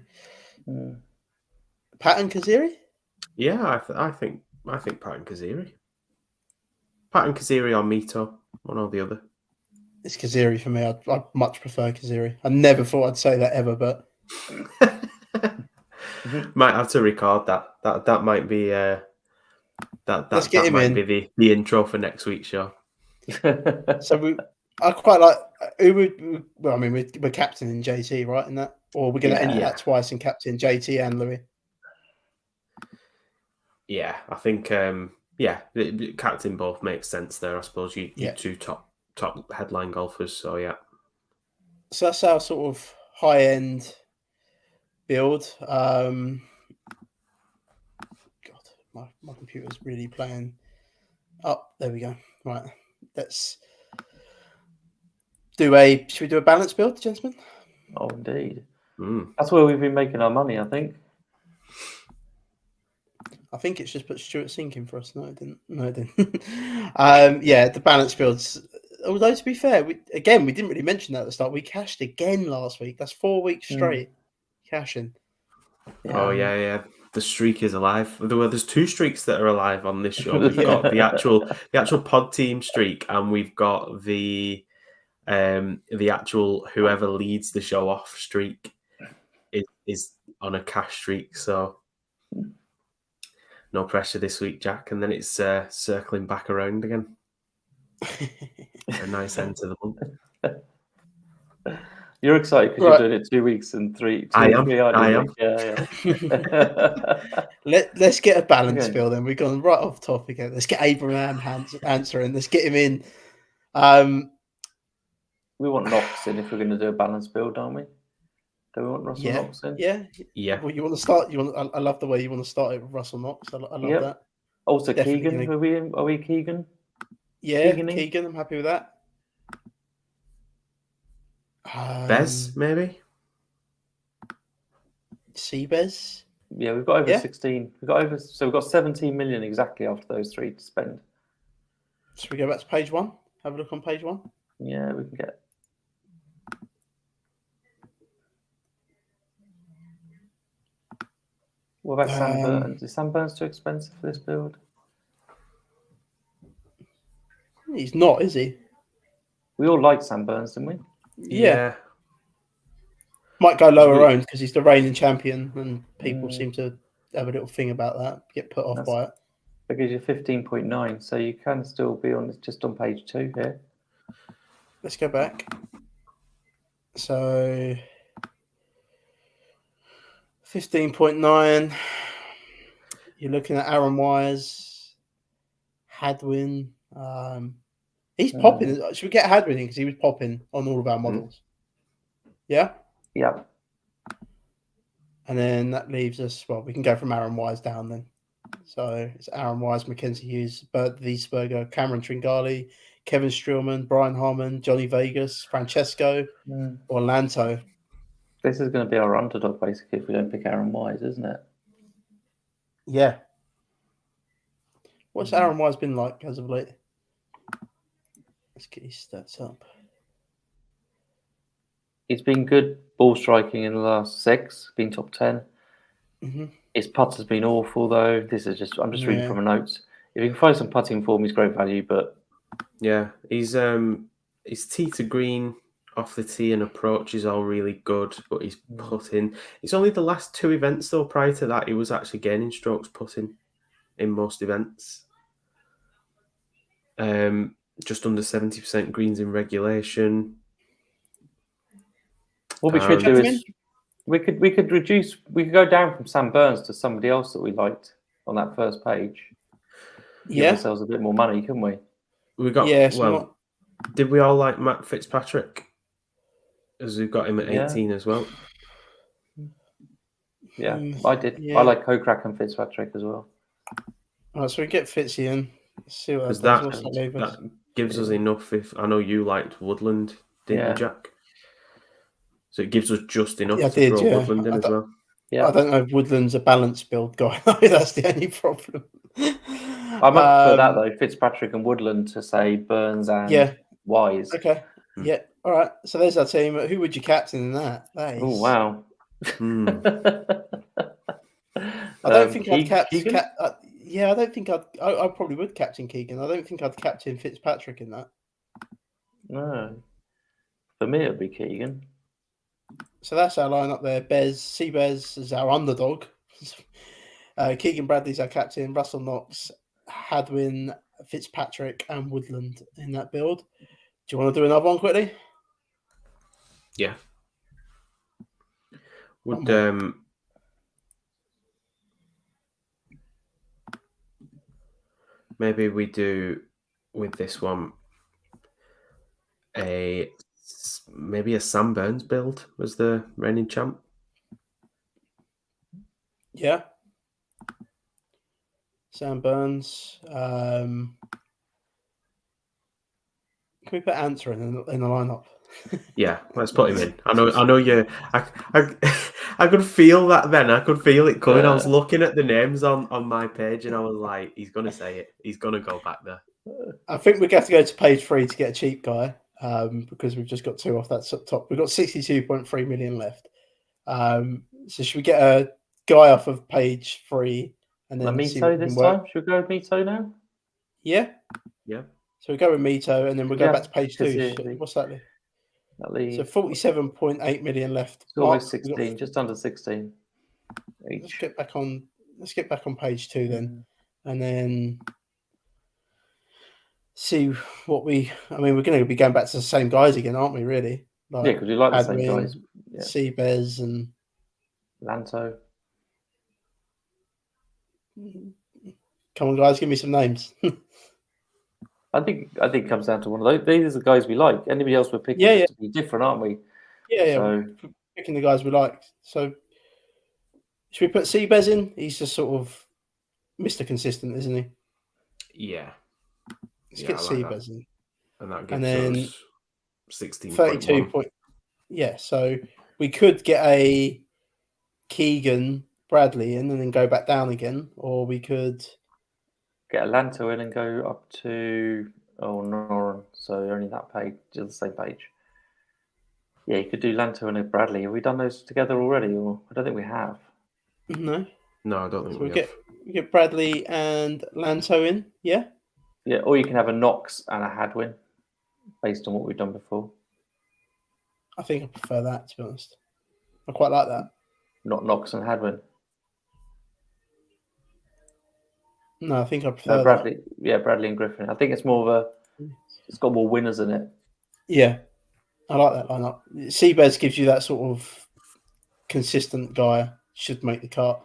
Patton Kaziri? Yeah, I think Patton Kaziri. Patton Kaziri or Mito, one or the other. It's Kaziri for me. I much prefer Kaziri. I never thought I'd say that ever, but might have to record that. That might be Let's get him in. Be the intro for next week's show. So I quite like. Well, I mean, we're captaining JT, right? In that, or we're going to enter that twice and captain JT and Louis. Yeah, I think. Captain both makes sense there. I suppose you two top headline golfers. So yeah. So that's our sort of high end build. God, my computer's really playing up. There we go. Right, let's should we do a balance build, gentlemen? Oh, indeed. That's where we've been making our money, I think. I think it's just put Stuart Sink in for us. No, it didn't. The balance builds. Although to be fair, we didn't really mention that at the start. We cashed again last week. That's 4 weeks straight cashing. Oh yeah. The streak is alive. There's 2 streaks that are alive on this show. We've got the actual pod team streak, and we've got the actual whoever leads the show off streak is on a cash streak. So no pressure this week, Jack. And then it's circling back around again. A nice end to the month. You're excited because you're doing it 2 weeks and 3. I am. Yeah. Let's get a balance build. Then we've gone right off topic again. Let's get Abraham answering. Let's get him in. We want Knox in if we're going to do a balance build, don't we? Do we want Russell Knox in? Yeah. Well, you want to start? I love the way you want to start it with Russell Knox. I love that. Also, definitely Keegan. Are we Keegan? Yeah, Keegan. I'm happy with that. Bez, maybe. Bez. Yeah, we've got over 16. We've got 17 million exactly after those 3 to spend. Should we go back to page 1? Have a look on page 1. Yeah, we can get. What about Sam Burns? Is Sam Burns too expensive for this build? He's not, is he? We all like Sam Burns, didn't we? Yeah. Might go lower owned because he's the reigning champion, and people seem to have a little thing about that. Get put off by it. That gives you 15.9, so you can still be just on page 2 here. Let's go back. So 15.9. You're looking at Aaron Wise, Hadwin. He's popping. Should we get Hadwin in because he was popping on all of our models? Yeah. Yeah. And then that leaves us. Well, we can go from Aaron Wise down then. So it's Aaron Wise, Mackenzie Hughes, Bert Wiesberger, Cameron Tringali, Kevin Streelman, Brian Harmon, Johnny Vegas, Francesco, Orlando. This is going to be our underdog basically if we don't pick Aaron Wise, isn't it? Yeah. What's Aaron Wise been like as of late? Let's get his stats up. He's been good ball striking in the last 6, been top 10. Mm-hmm. His putt has been awful though. I'm just reading from my notes. If you can find some putting form, he's great value, but yeah, he's tee to green, off the tee and approach is all really good, but he's putting. It's only the last 2 events though. Prior to that, he was actually gaining strokes putting in most events. Just under 70% greens in regulation. What we should do is we could go down from Sam Burns to somebody else that we liked on that first page. Give ourselves a bit more money, couldn't we? We got did we all like Matt Fitzpatrick? As we've got him at 18 as well. Yeah, I did. Yeah. I like Kokrak and Fitzpatrick as well. All right, so we get Fitzy in. Let's see what that gives us enough. If I know you liked Woodland, didn't you, Jack? So it gives us just enough to throw Woodland in as well. Yeah, I don't know if Woodland's a balanced build guy. That's the only problem. I might prefer that though, Fitzpatrick and Woodland to say Burns and Wise. Okay. Yeah. All right. So there's our team. Who would you captain in that? Oh wow. I don't think I'd captain. I don't think I probably would captain Keegan. I don't think I'd captain Fitzpatrick in that. No. For me, it'd be Keegan. So that's our lineup there. Bez is our underdog. Keegan Bradley's our captain. Russell Knox, Hadwin, Fitzpatrick and Woodland in that build. Do you want to do another one quickly? Yeah. Would maybe we do with this one maybe a Sam Burns build as the reigning champ? Yeah. Sam Burns. Can we put Answer in the lineup? Yeah, let's put him in. I know you. I could feel that then. I could feel it coming. I was looking at the names on my page and I was like, he's going to say it. He's going to go back there. I think we're going to have to go to page 3 to get a cheap guy because we've just got 2 off that top. We've got 62.3 million left. So should we get a guy off of page 3 and then Mito this time? Should we go with Mito now? Yeah. Yeah. So we go with Mito and then we'll go back to page 2. What's that? So 47.8 million left. It's almost 16, just under 16 each. Let's get back on page 2 then, and then see what we're going to be going back to the same guys again, aren't we? Really? Like because we like Hadwin, the same guys. Yeah. Seabez and Lanto. Come on, guys, give me some names. I think it comes down to one of those. These are the guys we like. Anybody else we're picking to be different, aren't we? Yeah. So, we're picking the guys we like. So should we put Seabez in? He's just sort of Mr. Consistent, isn't he? Yeah. Let's get Seabez in. And that gives us 32 point. Yeah, so we could get a Keegan Bradley in and then go back down again, or we could get a Lanto in and go up to Noran. So only that page, the same page. Yeah, you could do Lanto and a Bradley. Have we done those together already? Or I don't think we have. No, I don't think so we get Bradley and Lanto in. Yeah. Yeah, or you can have a Knox and a Hadwin, based on what we've done before. I think I prefer that, to be honest. I quite like that. Not Knox and Hadwin. No, I think I prefer Bradley. that. Yeah, Bradley and Griffin. I think it's more of it's got more winners in it. Yeah, I like that lineup. Seabez gives you that sort of consistent guy, should make the cut.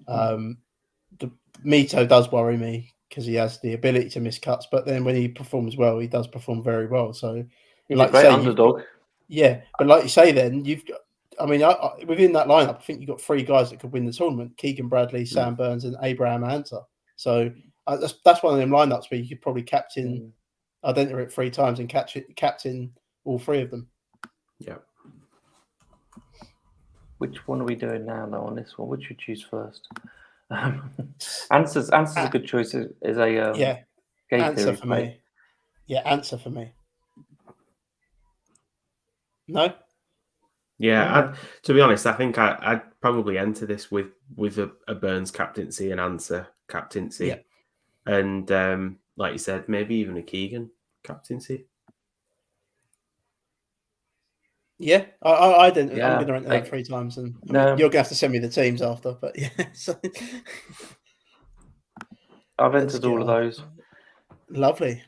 The Mito does worry me because he has the ability to miss cuts, but then when he performs well, he does perform very well. So, he's like a great underdog. Yeah, but like you say, then you've got. I mean, within that lineup, I think you've got 3 guys that could win the tournament: Keegan Bradley, Sam Burns, and Abraham Answer. So that's one of them lineups where you could probably captain Identity 3 times and captain all 3 of them. Yeah. Which one are we doing now, though, on this one? Which should choose first? Answer's a good choice. Is a Answer for me. Yeah, Answer for me. No. Yeah, to be honest, I think I'd probably enter this with a Burns captaincy and Answer captaincy, and like you said, maybe even a Keegan captaincy. Yeah, I didn't. Yeah, I'm going to enter that 3 times, and you're going to have to send me the teams after. But yeah, I've entered all of those. Lovely.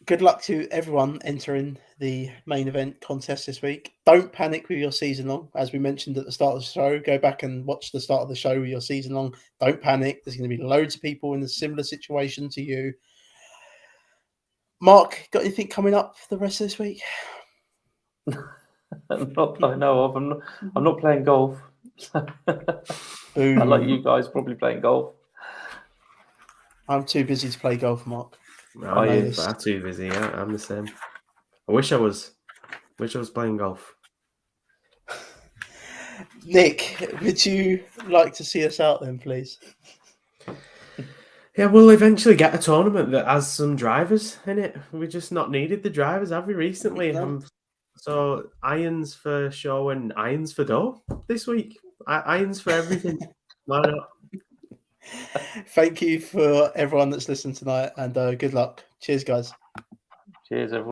Good luck to everyone entering the main event contest this week. Don't panic with your season long. As we mentioned at the start of the show, go back and watch the start of the show with your season long. Don't panic. There's going to be loads of people in a similar situation to you. Mark, got anything coming up for the rest of this week? Not that I know of. I'm not playing golf. Like you guys, probably playing golf. I'm too busy to play golf, Mark. I'm far too busy. Yeah, I'm the same. I wish I was playing golf. Nick, would you like to see us out then, please? Yeah, we'll eventually get a tournament that has some drivers in it. We've just not needed the drivers, have we, recently? No. So irons for show and irons for dough this week. Irons for everything. Why not? Thank you for everyone that's listened tonight, and good luck. Cheers, guys. Cheers, everyone.